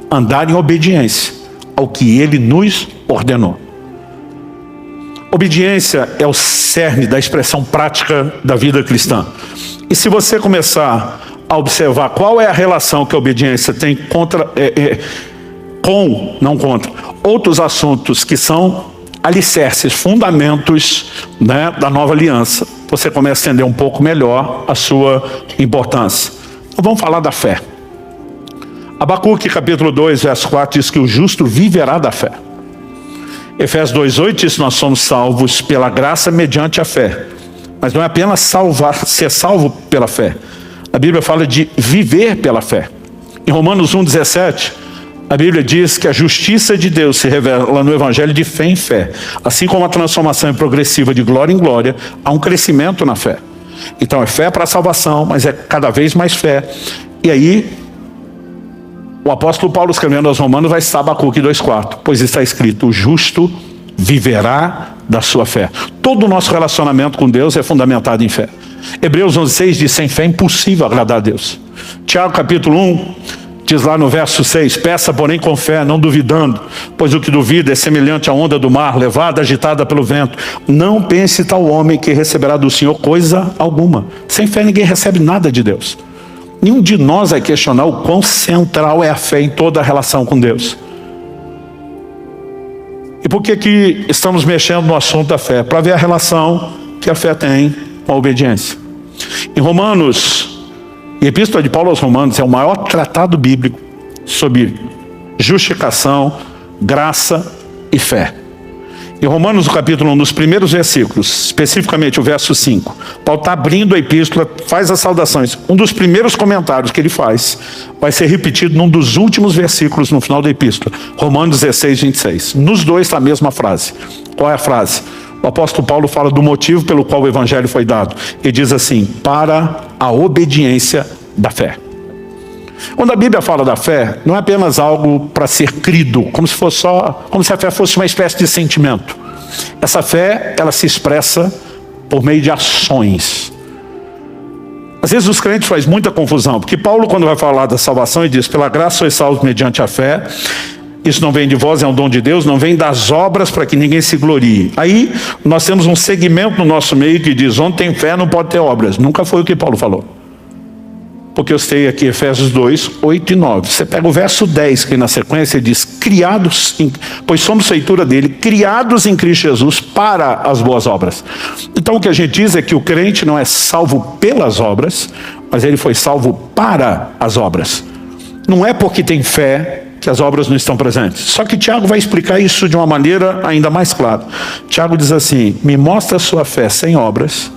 A: Andar em obediência ao que Ele nos ordenou. Obediência é o cerne da expressão prática da vida cristã. E se você começar a observar qual é a relação que a obediência tem não contra, outros assuntos que são alicerces, fundamentos, né, da nova aliança, você começa a entender um pouco melhor a sua importância. Então vamos falar da fé. Abacuque capítulo 2, verso 4 diz que o justo viverá da fé. Efésios 2,8 diz que nós somos salvos pela graça mediante a fé. Mas não é apenas ser salvo pela fé. A Bíblia fala de viver pela fé. Em Romanos 1,17, a Bíblia diz que a justiça de Deus se revela no Evangelho de fé em fé. Assim como a transformação é progressiva de glória em glória, há um crescimento na fé. Então é fé para a salvação, mas é cada vez mais fé. E aí, o apóstolo Paulo escrevendo aos Romanos vai citar Abacuque 2,4, pois está escrito, o justo viverá da sua fé. Todo o nosso relacionamento com Deus é fundamentado em fé. Hebreus 11,6 diz, sem fé é impossível agradar a Deus. Tiago capítulo 1 diz lá no verso 6, peça porém com fé, não duvidando, pois o que duvida é semelhante à onda do mar, levada, agitada pelo vento. Não pense tal homem que receberá do Senhor coisa alguma. Sem fé ninguém recebe nada de Deus. Nenhum de nós vai questionar o quão central é a fé em toda a relação com Deus. E por que estamos mexendo no assunto da fé? Para ver a relação que a fé tem com a obediência. Em Romanos, a Epístola de Paulo aos Romanos é o maior tratado bíblico sobre justificação, graça e fé. Em Romanos, no capítulo 1, nos primeiros versículos, especificamente o verso 5, Paulo está abrindo a epístola, faz as saudações. Um dos primeiros comentários que ele faz vai ser repetido num dos últimos versículos no final da epístola, Romanos 16, 26. Nos dois está a mesma frase. Qual é a frase? O apóstolo Paulo fala do motivo pelo qual o evangelho foi dado. Ele diz assim: para a obediência da fé. Quando a Bíblia fala da fé, não é apenas algo para ser crido, como se a fé fosse uma espécie de sentimento. Essa fé, ela se expressa por meio de ações. Às vezes os crentes fazem muita confusão, porque Paulo, quando vai falar da salvação, ele diz: pela graça sois salvos mediante a fé. Isso não vem de vós, é um dom de Deus, não vem das obras para que ninguém se glorie. Aí nós temos um segmento no nosso meio que diz: onde tem fé não pode ter obras. Nunca foi o que Paulo falou. Porque eu citei aqui Efésios 2, 8 e 9. Você pega o verso 10, que na sequência diz: pois somos feitura dele, criados em Cristo Jesus para as boas obras. Então o que a gente diz é que o crente não é salvo pelas obras, mas ele foi salvo para as obras. Não é porque tem fé que as obras não estão presentes. Só que Tiago vai explicar isso de uma maneira ainda mais clara. Tiago diz assim: me mostra a sua fé sem obras,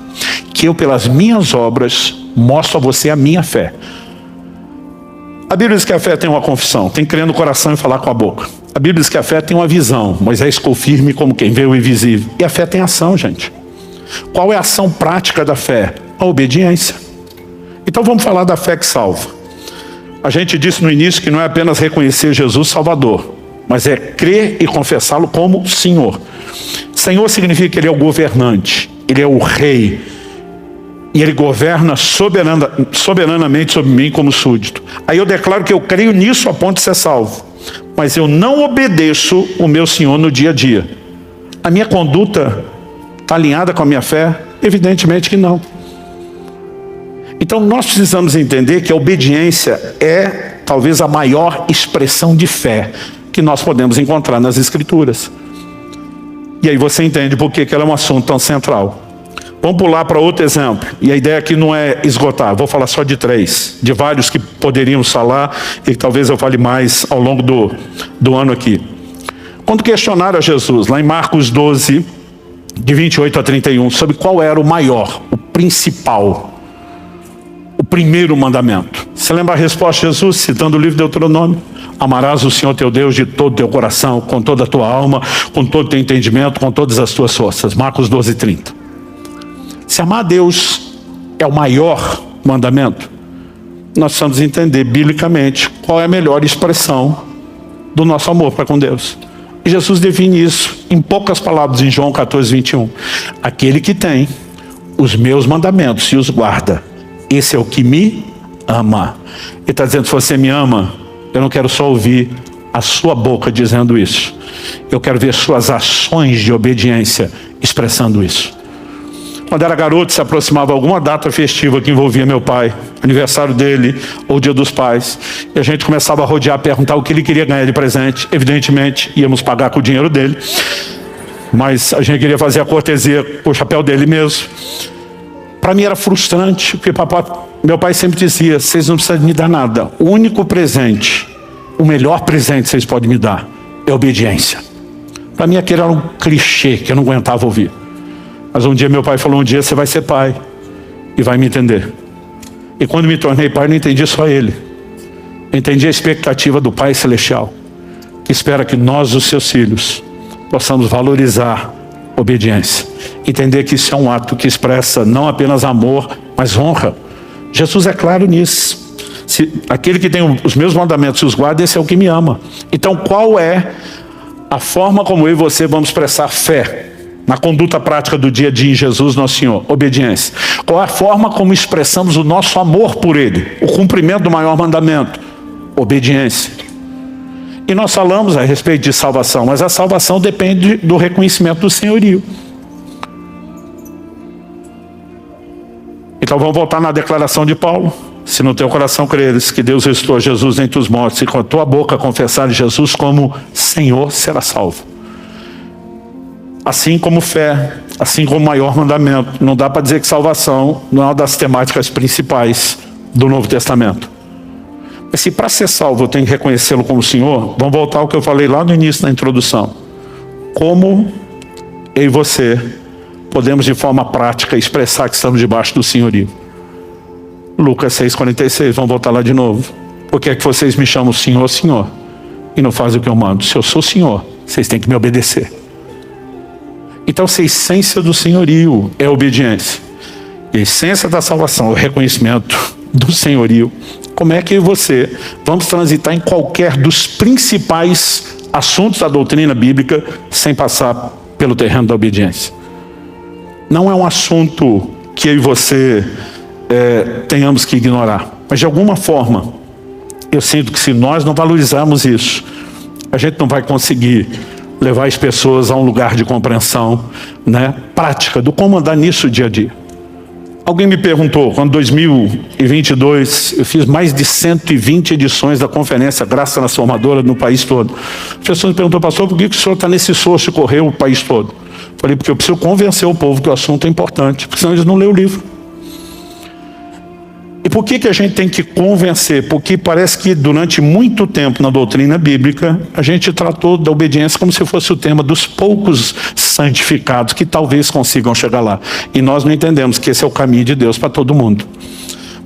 A: que eu pelas minhas obras mostro a você a minha fé. A Bíblia diz que a fé tem uma confissão, tem que crer no coração e falar com a boca. A Bíblia diz que a fé tem uma visão. Moisés ficou firme como quem vê o invisível. E a fé tem ação, gente. Qual é a ação prática da fé? A obediência. Então vamos falar da fé que salva. A gente disse no início que não é apenas reconhecer Jesus Salvador, mas é crer e confessá-lo como Senhor. Senhor significa que Ele é o governante, Ele é o rei, e Ele governa soberanamente sobre mim como súdito. Aí eu declaro que eu creio nisso a ponto de ser salvo, mas eu não obedeço o meu Senhor no dia a dia. A minha conduta está alinhada com a minha fé? Evidentemente que não. Então nós precisamos entender que a obediência é talvez a maior expressão de fé que nós podemos encontrar nas Escrituras. E aí você entende por que ela é um assunto tão central. Vamos pular para outro exemplo. E a ideia aqui não é esgotar, vou falar só de 3, de vários que poderíamos falar e que talvez eu fale mais ao longo do ano aqui. Quando questionaram a Jesus, lá em Marcos 12, de 28 a 31, sobre qual era o maior, o principal, o primeiro mandamento. Você lembra a resposta de Jesus, citando o livro de Deuteronômio? Amarás o Senhor teu Deus de todo o teu coração, com toda a tua alma, com todo o teu entendimento, com todas as tuas forças. Marcos 12, 30. Se amar a Deus é o maior mandamento, nós precisamos entender biblicamente qual é a melhor expressão do nosso amor para com Deus. E Jesus define isso em poucas palavras em João 14, 21. Aquele que tem os meus mandamentos e os guarda, esse é o que me ama. Ele está dizendo: se você me ama, eu não quero só ouvir a sua boca dizendo isso. Eu quero ver suas ações de obediência expressando isso. Quando era garoto, se aproximava alguma data festiva que envolvia meu pai, aniversário dele ou dia dos pais, e a gente começava a rodear, perguntar o que ele queria ganhar de presente. Evidentemente, íamos pagar com o dinheiro dele, mas a gente queria fazer a cortesia com o chapéu dele mesmo. Para mim era frustrante, porque meu pai sempre dizia: vocês não precisam me dar nada. O único presente, o melhor presente que vocês podem me dar é obediência. Para mim aquilo era um clichê que eu não aguentava ouvir. Mas um dia meu pai falou: um dia você vai ser pai e vai me entender. E quando me tornei pai, eu não entendi só ele. Eu entendi a expectativa do Pai Celestial, que espera que nós, os seus filhos, possamos valorizar obediência. Entender que isso é um ato que expressa não apenas amor, mas honra. Jesus é claro nisso. Se aquele que tem os meus mandamentos e os guarda, esse é o que me ama. Então qual é a forma como eu e você vamos expressar fé na conduta prática do dia a dia em Jesus nosso Senhor? Obediência. Qual é a forma como expressamos o nosso amor por Ele? O cumprimento do maior mandamento. Obediência. E nós falamos a respeito de salvação, mas a salvação depende do reconhecimento do senhorio. Então vamos voltar na declaração de Paulo. Se no teu coração creres que Deus ressuscitou Jesus entre os mortos, e com a tua boca confessares Jesus como Senhor, será salvo. Assim como fé, assim como maior mandamento. Não dá para dizer que salvação não é uma das temáticas principais do Novo Testamento. Mas se para ser salvo eu tenho que reconhecê-lo como Senhor, vamos voltar ao que eu falei lá no início da introdução. Como eu e você podemos de forma prática expressar que estamos debaixo do senhorio. Lucas 6,46, vamos voltar lá de novo. Por que é que vocês me chamam Senhor, Senhor, e não fazem o que eu mando? Se eu sou Senhor, vocês têm que me obedecer. Então, se a essência do senhorio é a obediência, e a essência da salvação é o reconhecimento do senhorio, como é que eu e você vamos transitar em qualquer dos principais assuntos da doutrina bíblica sem passar pelo terreno da obediência? Não é um assunto que eu e você tenhamos que ignorar, mas de alguma forma eu sinto que se nós não valorizarmos isso, a gente não vai conseguir levar as pessoas a um lugar de compreensão, né, prática do como andar nisso dia a dia. Alguém me perguntou, quando em 2022 eu fiz mais de 120 edições da conferência Graça Transformadora no país todo. A pessoa me perguntou, pastor, por que o senhor está nesse esforço de correr o país todo? Falei, porque eu preciso convencer o povo que o assunto é importante, porque senão eles não lêem o livro. E por que a gente tem que convencer? Porque parece que durante muito tempo na doutrina bíblica, a gente tratou da obediência como se fosse o tema dos poucos santificados que talvez consigam chegar lá. E nós não entendemos que esse é o caminho de Deus para todo mundo.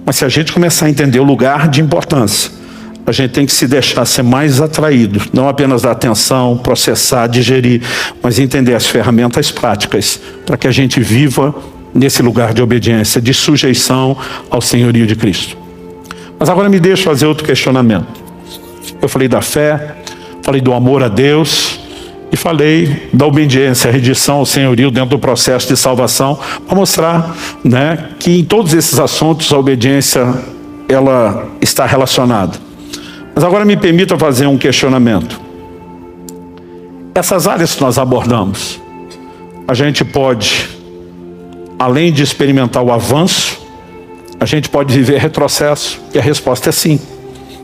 A: Mas se a gente começar a entender o lugar de importância, a gente tem que se deixar ser mais atraído, não apenas dar atenção, processar, digerir, mas entender as ferramentas práticas para que a gente viva nesse lugar de obediência, de sujeição ao senhorio de Cristo. Mas agora me deixa fazer outro questionamento. Eu falei da fé, falei do amor a Deus e falei da obediência, a rendição ao senhorio dentro do processo de salvação, para mostrar, né, que em todos esses assuntos a obediência ela está relacionada. Mas agora me permita fazer um questionamento. Essas áreas que nós abordamos, a gente pode, além de experimentar o avanço, a gente pode viver retrocesso, e a resposta é sim.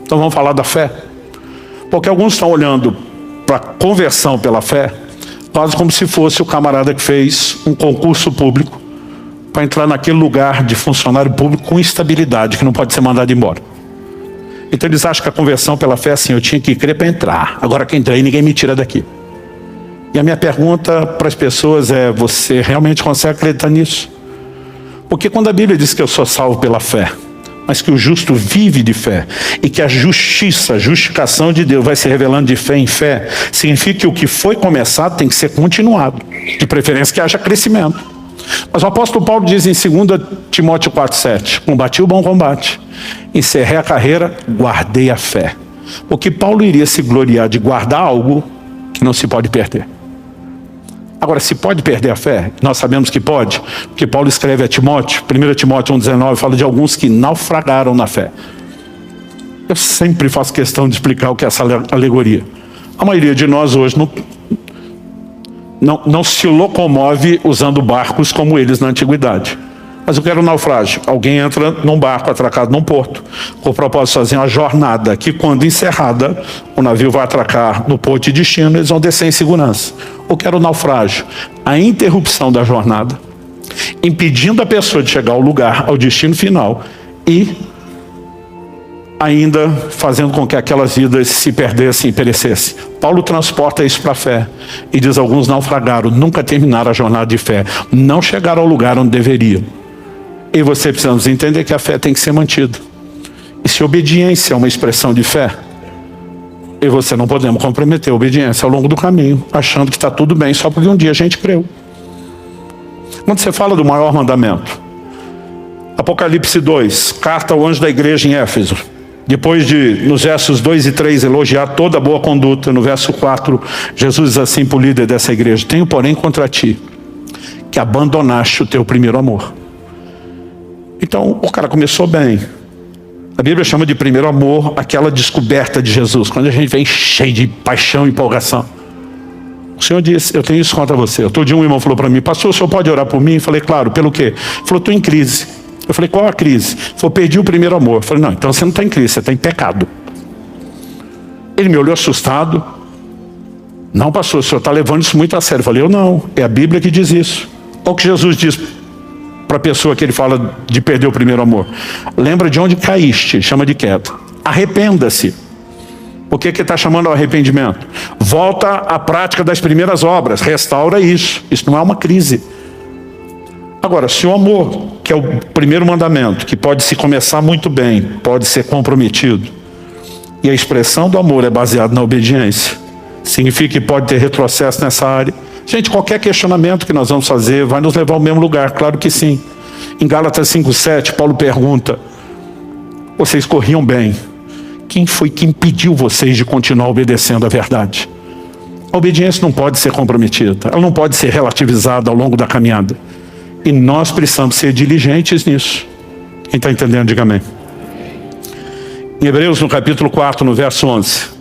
A: Então vamos falar da fé. Porque alguns estão olhando para a conversão pela fé, quase como se fosse o camarada que fez um concurso público para entrar naquele lugar de funcionário público com instabilidade, que não pode ser mandado embora. Então eles acham que a conversão pela fé é assim, eu tinha que crer para entrar, agora que entrei ninguém me tira daqui. E a minha pergunta para as pessoas é, você realmente consegue acreditar nisso? Porque quando a Bíblia diz que eu sou salvo pela fé, mas que o justo vive de fé, e que a justiça, a justificação de Deus vai se revelando de fé em fé, significa que o que foi começado tem que ser continuado, de preferência que haja crescimento. Mas o apóstolo Paulo diz em 2 Timóteo 4,7, combati o bom combate, encerrei a carreira, guardei a fé. Porque Paulo iria se gloriar de guardar algo que não se pode perder. Agora, se pode perder a fé, nós sabemos que pode, porque Paulo escreve a Timóteo, 1 Timóteo 1,19, fala de alguns que naufragaram na fé. Eu sempre faço questão de explicar o que é essa alegoria. A maioria de nós hoje não se locomove usando barcos como eles na antiguidade. Mas eu quero um naufrágio. Alguém entra num barco atracado num porto, com o propósito de fazer uma jornada, que quando encerrada, o navio vai atracar no porto de destino, eles vão descer em segurança. Eu quero o naufrágio, a interrupção da jornada, impedindo a pessoa de chegar ao lugar, ao destino final, e ainda fazendo com que aquelas vidas se perdessem e perecessem. Paulo transporta isso para a fé e diz, alguns naufragaram, nunca terminaram a jornada de fé, não chegaram ao lugar onde deveriam. E você precisamos entender que a fé tem que ser mantida. E se obediência é uma expressão de fé, eu e você não podemos comprometer a obediência ao longo do caminho, achando que está tudo bem só porque um dia a gente creu. Quando você fala do maior mandamento, Apocalipse 2, carta ao anjo da igreja em Éfeso, depois de, nos versos 2 e 3, elogiar toda a boa conduta, no verso 4, Jesus diz assim para o líder dessa igreja, tenho porém contra ti, que abandonaste o teu primeiro amor. Então, o cara começou bem. A Bíblia chama de primeiro amor aquela descoberta de Jesus, quando a gente vem cheio de paixão e empolgação. O Senhor disse, eu tenho isso contra você. Outro dia um irmão falou para mim, pastor, o senhor pode orar por mim? Eu falei, claro, pelo quê? Ele falou, estou em crise. Eu falei, qual a crise? Ele falou, perdi o primeiro amor. Eu falei, não, então você não está em crise, você está em pecado. Ele me olhou assustado. Não, pastor, o senhor está levando isso muito a sério. Eu falei, eu não, é a Bíblia que diz isso. Olha o que Jesus diz para a pessoa que ele fala de perder o primeiro amor. Lembra de onde caíste, chama de queda. Arrependa-se. O que está chamando ao arrependimento? Volta à prática das primeiras obras, restaura isso. Isso não é uma crise. Agora, se o amor, que é o primeiro mandamento, que pode se começar muito bem, pode ser comprometido, e a expressão do amor é baseada na obediência, significa que pode ter retrocesso nessa área, Gente, qualquer questionamento que nós vamos fazer vai nos levar ao mesmo lugar, claro que sim. Em Gálatas 5:7, Paulo pergunta: vocês corriam bem, quem foi que impediu vocês de continuar obedecendo a verdade? A obediência não pode ser comprometida, ela não pode ser relativizada ao longo da caminhada. E nós precisamos ser diligentes nisso. Quem está entendendo, diga amém. Em Hebreus, no capítulo 4, no verso 11,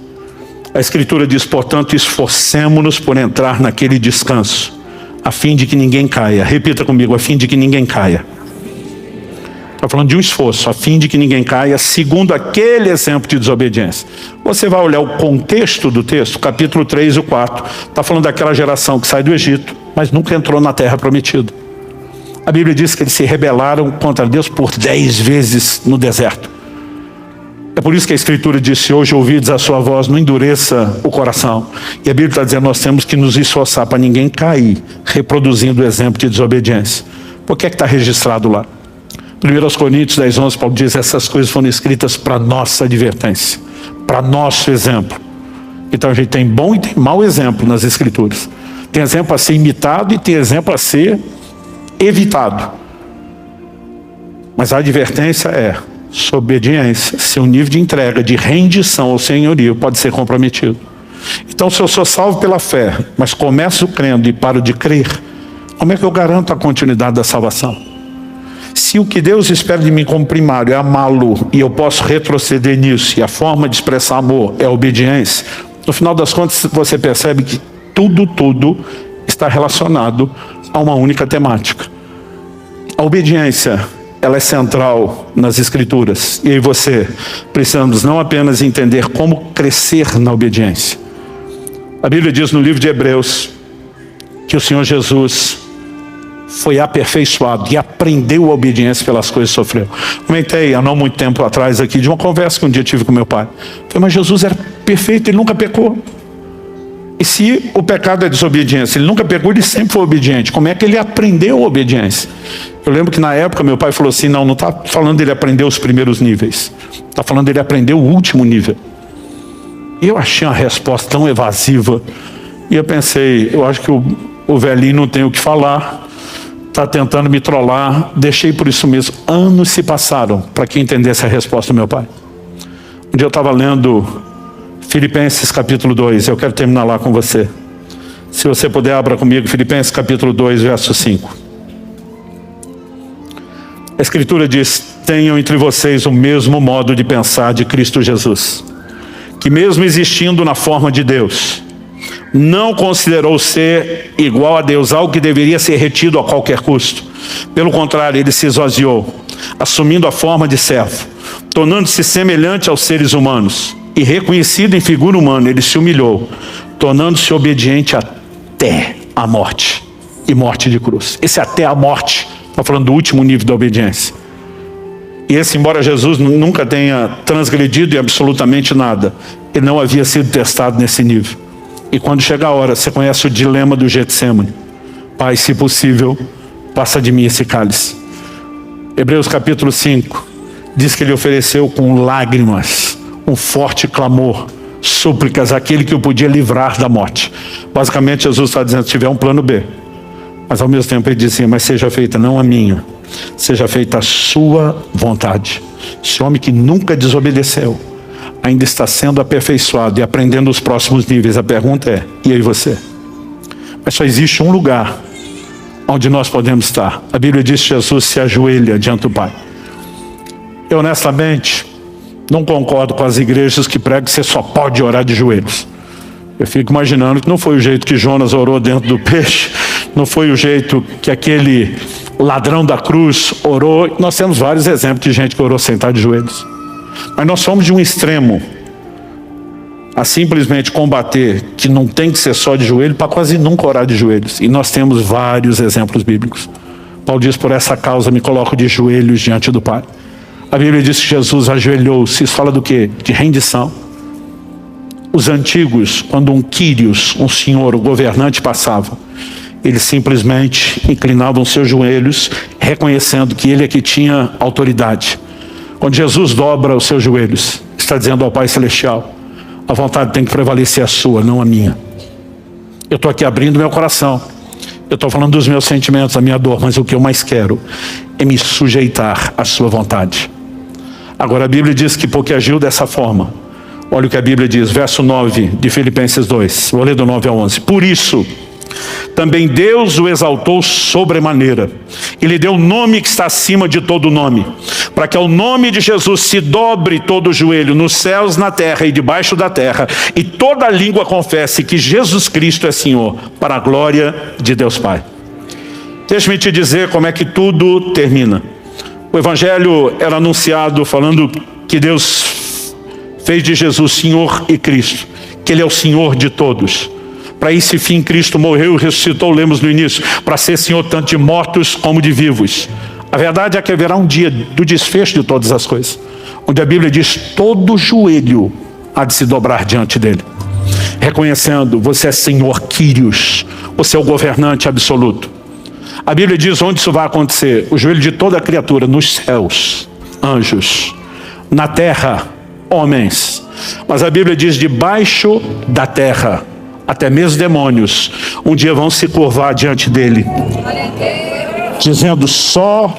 A: a Escritura diz: portanto, esforcemo-nos por entrar naquele descanso, a fim de que ninguém caia. Repita comigo: a fim de que ninguém caia. Está falando de um esforço, a fim de que ninguém caia, segundo aquele exemplo de desobediência. Você vai olhar o contexto do texto, capítulo 3 e 4. Está falando daquela geração que sai do Egito, mas nunca entrou na terra prometida. A Bíblia diz que eles se rebelaram contra Deus por 10 vezes no deserto. É por isso que a Escritura diz: se hoje ouvides a sua voz, não endureça o coração. E a Bíblia está dizendo: nós temos que nos esforçar para ninguém cair, reproduzindo o exemplo de desobediência. Por que está registrado lá? 1 Coríntios 10:11, Paulo diz: essas coisas foram escritas para nossa advertência, para nosso exemplo. Então a gente tem bom e tem mau exemplo nas Escrituras. Tem exemplo a ser imitado e tem exemplo a ser evitado. Mas a advertência é: sua obediência, seu nível de entrega, de rendição ao senhorio pode ser comprometido. Então, se eu sou salvo pela fé, mas começo crendo e paro de crer, como é que eu garanto a continuidade da salvação? Se o que Deus espera de mim como primário é amá-lo, e eu posso retroceder nisso, e a forma de expressar amor é a obediência, no final das contas você percebe que tudo está relacionado a uma única temática. A obediência, ela é central nas Escrituras. E aí você, precisamos não apenas entender como crescer na obediência. A Bíblia diz no livro de Hebreus que o Senhor Jesus foi aperfeiçoado e aprendeu a obediência pelas coisas que sofreu. Comentei há não muito tempo atrás aqui de uma conversa que um dia tive com meu pai. Falei: mas Jesus era perfeito, ele nunca pecou. E se o pecado é desobediência, ele nunca pecou, ele sempre foi obediente. Como é que ele aprendeu a obediência? Eu lembro que na época meu pai falou assim: não está falando dele aprender os primeiros níveis, está falando dele aprender o último nível. E eu achei uma resposta tão evasiva. E eu pensei: eu acho que o velhinho não tem o que falar, está tentando me trollar. Deixei por isso mesmo. Anos se passaram para que entendesse a resposta do meu pai. Um dia eu estava lendo Filipenses capítulo 2, eu quero terminar lá com você. Se você puder, abra comigo Filipenses capítulo 2, verso 5. A Escritura diz: tenham entre vocês o mesmo modo de pensar de Cristo Jesus, que mesmo existindo na forma de Deus, não considerou ser igual a Deus algo que deveria ser retido a qualquer custo. Pelo contrário, ele se esvaziou, assumindo a forma de servo, tornando-se semelhante aos seres humanos, e reconhecido em figura humana, ele se humilhou, tornando-se obediente até a morte, e morte de cruz. Esse até a morte está falando do último nível da obediência. E esse, embora Jesus nunca tenha transgredido em absolutamente nada, ele não havia sido testado nesse nível. E quando chega a hora, você conhece o dilema do Getsêmani: Pai, se possível, passa de mim esse cálice. Hebreus capítulo 5 diz que ele ofereceu com lágrimas um forte clamor, súplicas àquele que o podia livrar da morte. Basicamente Jesus está dizendo: se tiver um plano B. Mas ao mesmo tempo ele dizia: mas seja feita não a minha, seja feita a sua vontade. Esse homem que nunca desobedeceu ainda está sendo aperfeiçoado e aprendendo os próximos níveis. A pergunta é: e aí você? Mas só existe um lugar onde nós podemos estar. A Bíblia diz que Jesus se ajoelha diante do Pai. Eu honestamente não concordo com as igrejas que pregam que você só pode orar de joelhos. Eu fico imaginando que não foi o jeito que Jonas orou dentro do peixe, não foi o jeito que aquele ladrão da cruz orou. Nós temos vários exemplos de gente que orou sentado de joelhos. Mas nós somos de um extremo a simplesmente combater que não tem que ser só de joelho, para quase nunca orar de joelhos. E nós temos vários exemplos bíblicos. Paulo diz: por essa causa me coloco de joelhos diante do Pai. A Bíblia diz que Jesus ajoelhou-se. Isso fala do quê? De rendição. Os antigos, quando um Quírios, um senhor, o governante passava, eles simplesmente inclinavam seus joelhos, reconhecendo que ele é que tinha autoridade. Quando Jesus dobra os seus joelhos, está dizendo ao Pai Celestial: a vontade tem que prevalecer a sua, não a minha. Eu estou aqui abrindo meu coração. Eu estou falando dos meus sentimentos, da minha dor, mas o que eu mais quero é me sujeitar à sua vontade. Agora a Bíblia diz que porque agiu dessa forma, olha o que a Bíblia diz, verso 9 de Filipenses 2, vou ler do 9 ao 11. Por isso, também Deus o exaltou sobremaneira, e lhe deu o nome que está acima de todo nome, para que ao nome de Jesus se dobre todo o joelho, nos céus, na terra e debaixo da terra, e toda língua confesse que Jesus Cristo é Senhor, para a glória de Deus Pai. Deixa-me te dizer como é que tudo termina. O Evangelho era anunciado falando que Deus fez de Jesus Senhor e Cristo, que Ele é o Senhor de todos. Para esse fim Cristo morreu e ressuscitou, lemos no início, para ser Senhor tanto de mortos como de vivos. A verdade é que haverá um dia do desfecho de todas as coisas, onde a Bíblia diz, todo joelho há de se dobrar diante dele, reconhecendo, você é Senhor Kyrios, você é o governante absoluto. A Bíblia diz onde isso vai acontecer, o joelho de toda criatura, nos céus, anjos, na terra, homens, mas a Bíblia diz debaixo da terra, até mesmo demônios, um dia vão se curvar diante dele, dizendo, só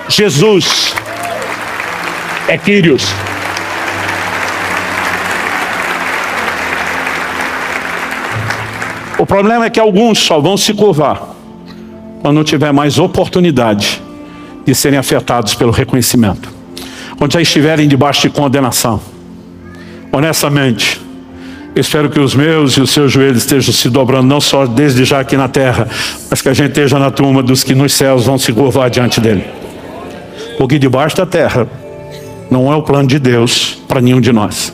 A: Jesus é Kyrios. O problema é que alguns só vão se curvar quando não tiver mais oportunidade de serem afetados pelo reconhecimento, quando já estiverem debaixo de condenação. Honestamente, eu espero que os meus e os seus joelhos estejam se dobrando, não só desde já aqui na terra, mas que a gente esteja na turma dos que nos céus vão se curvar diante dele. Porque debaixo da terra não é o plano de Deus para nenhum de nós.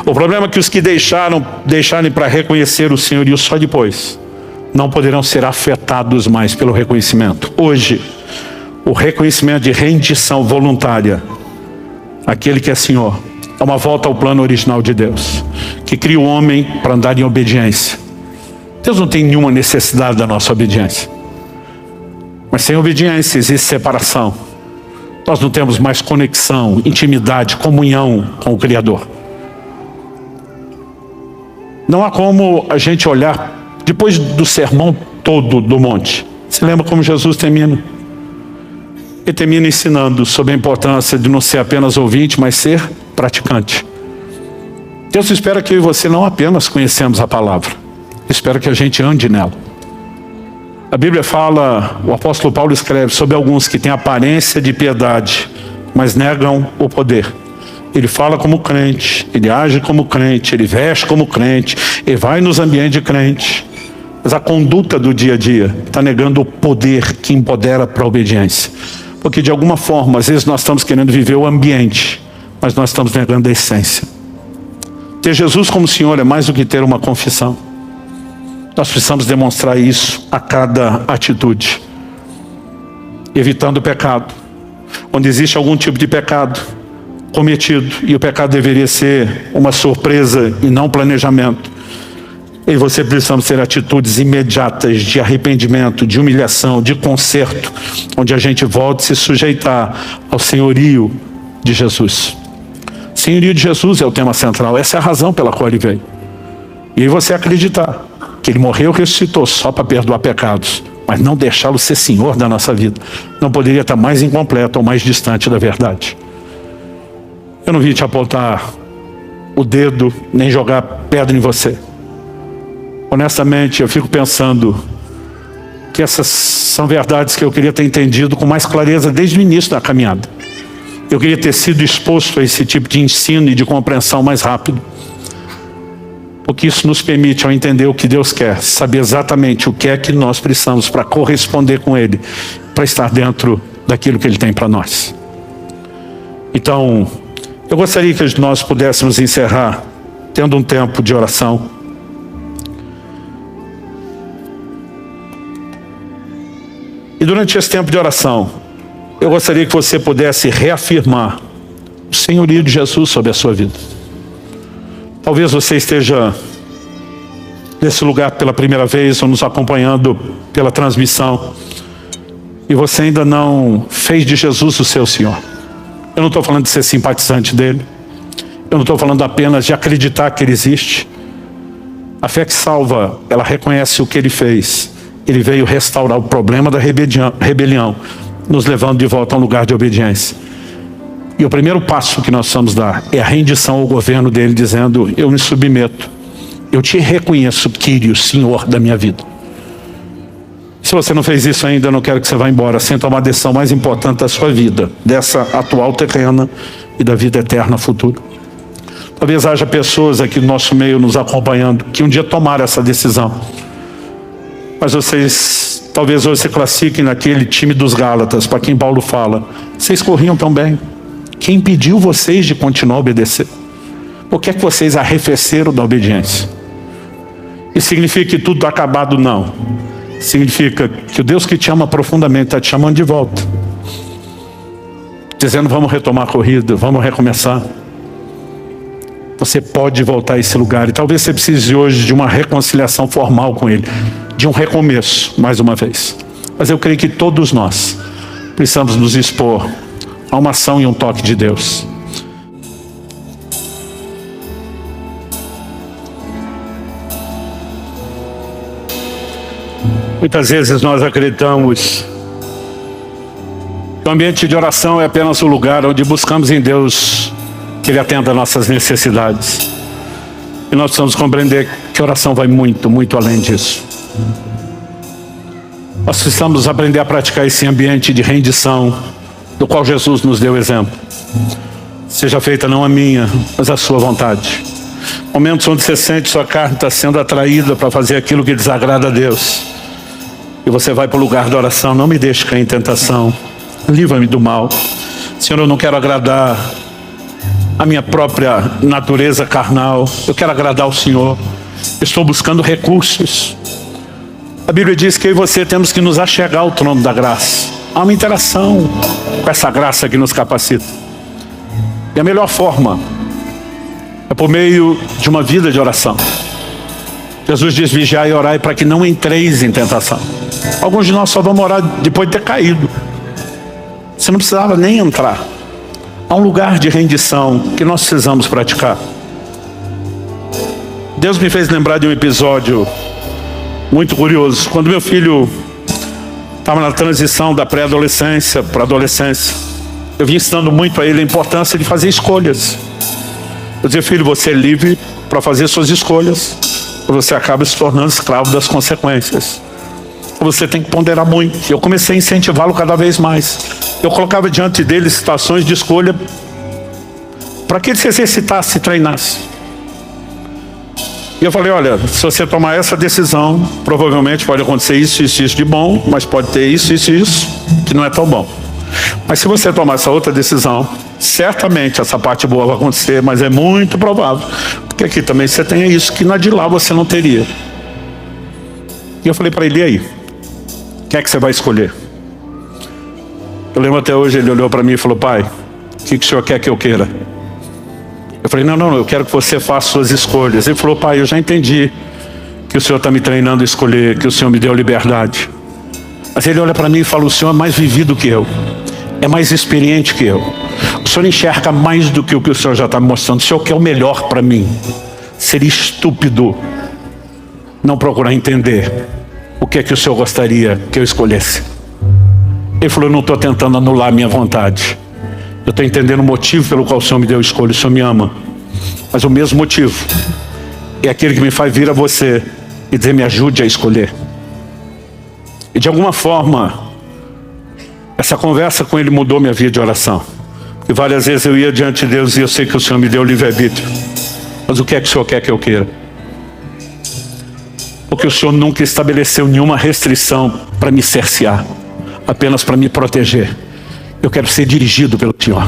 A: O problema é que os que deixarem para reconhecer o senhorio só depois, não poderão ser afetados mais pelo reconhecimento. Hoje, o reconhecimento de rendição voluntária, aquele que é Senhor, é uma volta ao plano original de Deus, que cria o homem para andar em obediência. Deus não tem nenhuma necessidade da nossa obediência. Mas sem obediência existe separação. Nós não temos mais conexão, intimidade, comunhão com o Criador. Não há como a gente olhar depois do sermão todo do monte. Você lembra como Jesus termina? Ele termina ensinando sobre a importância de não ser apenas ouvinte, mas ser praticante. Deus espera que eu e você não apenas conhecemos a palavra, espera que a gente ande nela. A Bíblia fala, o apóstolo Paulo escreve sobre alguns que têm aparência de piedade, mas negam o poder. Ele fala como crente, ele age como crente, ele veste como crente, ele vai nos ambientes de crente, mas a conduta do dia a dia está negando o poder que empodera para a obediência. Porque de alguma forma, às vezes nós estamos querendo viver o ambiente, mas nós estamos negando a essência. Ter Jesus como Senhor é mais do que ter uma confissão. Nós precisamos demonstrar isso a cada atitude, evitando o pecado. Onde existe algum tipo de pecado cometido, e o pecado deveria ser uma surpresa e não planejamento, eu e você precisamos ter atitudes imediatas de arrependimento, de humilhação, de conserto, onde a gente volta a se sujeitar ao senhorio de Jesus. O senhorio de Jesus é o tema central, essa é a razão pela qual ele veio. E aí você acreditar que ele morreu e ressuscitou só para perdoar pecados, mas não deixá-lo ser Senhor da nossa vida, não poderia estar mais incompleto ou mais distante da verdade. Eu não vim te apontar o dedo, nem jogar pedra em você. Honestamente, eu fico pensando que essas são verdades que eu queria ter entendido com mais clareza desde o início da caminhada. Eu queria ter sido exposto a esse tipo de ensino e de compreensão mais rápido. Porque isso nos permite, ao entender o que Deus quer, saber exatamente o que é que nós precisamos para corresponder com Ele, para estar dentro daquilo que Ele tem para nós. Então, eu gostaria que nós pudéssemos encerrar tendo um tempo de oração. E durante esse tempo de oração, eu gostaria que você pudesse reafirmar o senhorio de Jesus sobre a sua vida. Talvez você esteja nesse lugar pela primeira vez ou nos acompanhando pela transmissão e você ainda não fez de Jesus o seu Senhor. Eu não estou falando de ser simpatizante dele. Eu não estou falando apenas de acreditar que ele existe. A fé que salva, ela reconhece o que ele fez. Ele veio restaurar o problema da rebelião, nos levando de volta a um lugar de obediência. E o primeiro passo que nós precisamos dar é a rendição ao governo dele, dizendo: eu me submeto, eu te reconheço, Quírios, Senhor da minha vida. Se você não fez isso ainda, eu não quero que você vá embora sem tomar a decisão mais importante da sua vida, dessa atual terrena e da vida eterna futura. Talvez haja pessoas aqui no nosso meio nos acompanhando que um dia tomaram essa decisão. Mas vocês, talvez hoje se classifiquem naquele time dos Gálatas, para quem Paulo fala: vocês corriam tão bem. Quem impediu vocês de continuar a obedecer? Por que é que vocês arrefeceram da obediência? Isso significa que tudo está acabado? Não. Significa que o Deus que te ama profundamente está te chamando de volta, dizendo: vamos retomar a corrida, vamos recomeçar. Você pode voltar a esse lugar, e talvez você precise hoje de uma reconciliação formal com Ele, de um recomeço, mais uma vez. Mas eu creio que todos nós precisamos nos expor a uma ação e um toque de Deus. Muitas vezes nós acreditamos que o ambiente de oração é apenas o lugar onde buscamos em Deus que Ele atenda a nossas necessidades. E nós precisamos compreender que a oração vai muito, muito além disso. Nós precisamos aprender a praticar esse ambiente de rendição, do qual Jesus nos deu exemplo. Seja feita não a minha, mas a sua vontade. Momentos onde você sente sua carne está sendo atraída para fazer aquilo que desagrada a Deus. E você vai para o lugar da oração: não me deixe cair em tentação, livra-me do mal. Senhor, eu não quero agradar a minha própria natureza carnal, eu quero agradar o Senhor. Estou buscando recursos. A Bíblia diz que eu e você temos que nos achegar ao trono da graça. Há uma interação com essa graça que nos capacita. E a melhor forma é por meio de uma vida de oração. Jesus diz: vigiai e orai para que não entreis em tentação. Alguns de nós só vamos orar depois de ter caído. Você não precisava nem entrar. Há um lugar de rendição que nós precisamos praticar. Deus me fez lembrar de um episódio muito curioso. Quando meu filho estava na transição da pré-adolescência para a adolescência, eu vim ensinando muito a ele a importância de fazer escolhas. Eu dizia: filho, você é livre para fazer suas escolhas, ou você acaba se tornando escravo das consequências. Você tem que ponderar muito. Eu comecei a incentivá-lo cada vez mais. Eu colocava diante dele situações de escolha para que ele se exercitasse e treinasse. E eu falei: olha, se você tomar essa decisão, provavelmente pode acontecer isso, isso, isso de bom, mas pode ter isso, isso, isso, que não é tão bom. Mas se você tomar essa outra decisão, certamente essa parte boa vai acontecer, mas é muito provável, porque aqui também você tem isso que de lá você não teria. E eu falei para ele: e aí? O que é que você vai escolher? Eu lembro até hoje, ele olhou para mim e falou: pai, o que o senhor quer que eu queira? Eu falei: não, eu quero que você faça suas escolhas. Ele falou: pai, eu já entendi que o senhor está me treinando a escolher, que o senhor me deu liberdade. Mas ele olha para mim e fala: o senhor é mais vivido que eu, é mais experiente que eu. O senhor enxerga mais do que o senhor já está me mostrando. O senhor quer o melhor para mim. Seria estúpido não procurar entender o que é que o senhor gostaria que eu escolhesse. Ele falou: eu não estou tentando anular a minha vontade. Eu estou entendendo o motivo pelo qual o Senhor me deu a escolha. O Senhor me ama. Mas o mesmo motivo é aquele que me faz vir a você e dizer: me ajude a escolher. E de alguma forma, essa conversa com ele mudou minha vida de oração. E várias vezes eu ia diante de Deus e eu sei que o Senhor me deu livre-arbítrio. Mas o que é que o Senhor quer que eu queira? Porque o Senhor nunca estabeleceu nenhuma restrição para me cercear, apenas para me proteger. Eu quero ser dirigido pelo Senhor.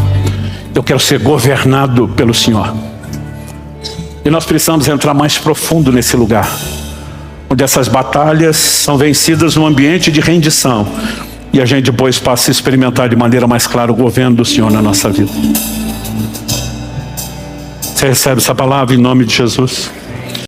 A: Eu quero ser governado pelo Senhor. E nós precisamos entrar mais profundo nesse lugar, onde essas batalhas são vencidas num ambiente de rendição, e a gente depois passa a experimentar de maneira mais clara o governo do Senhor na nossa vida. Você recebe essa palavra em nome de Jesus?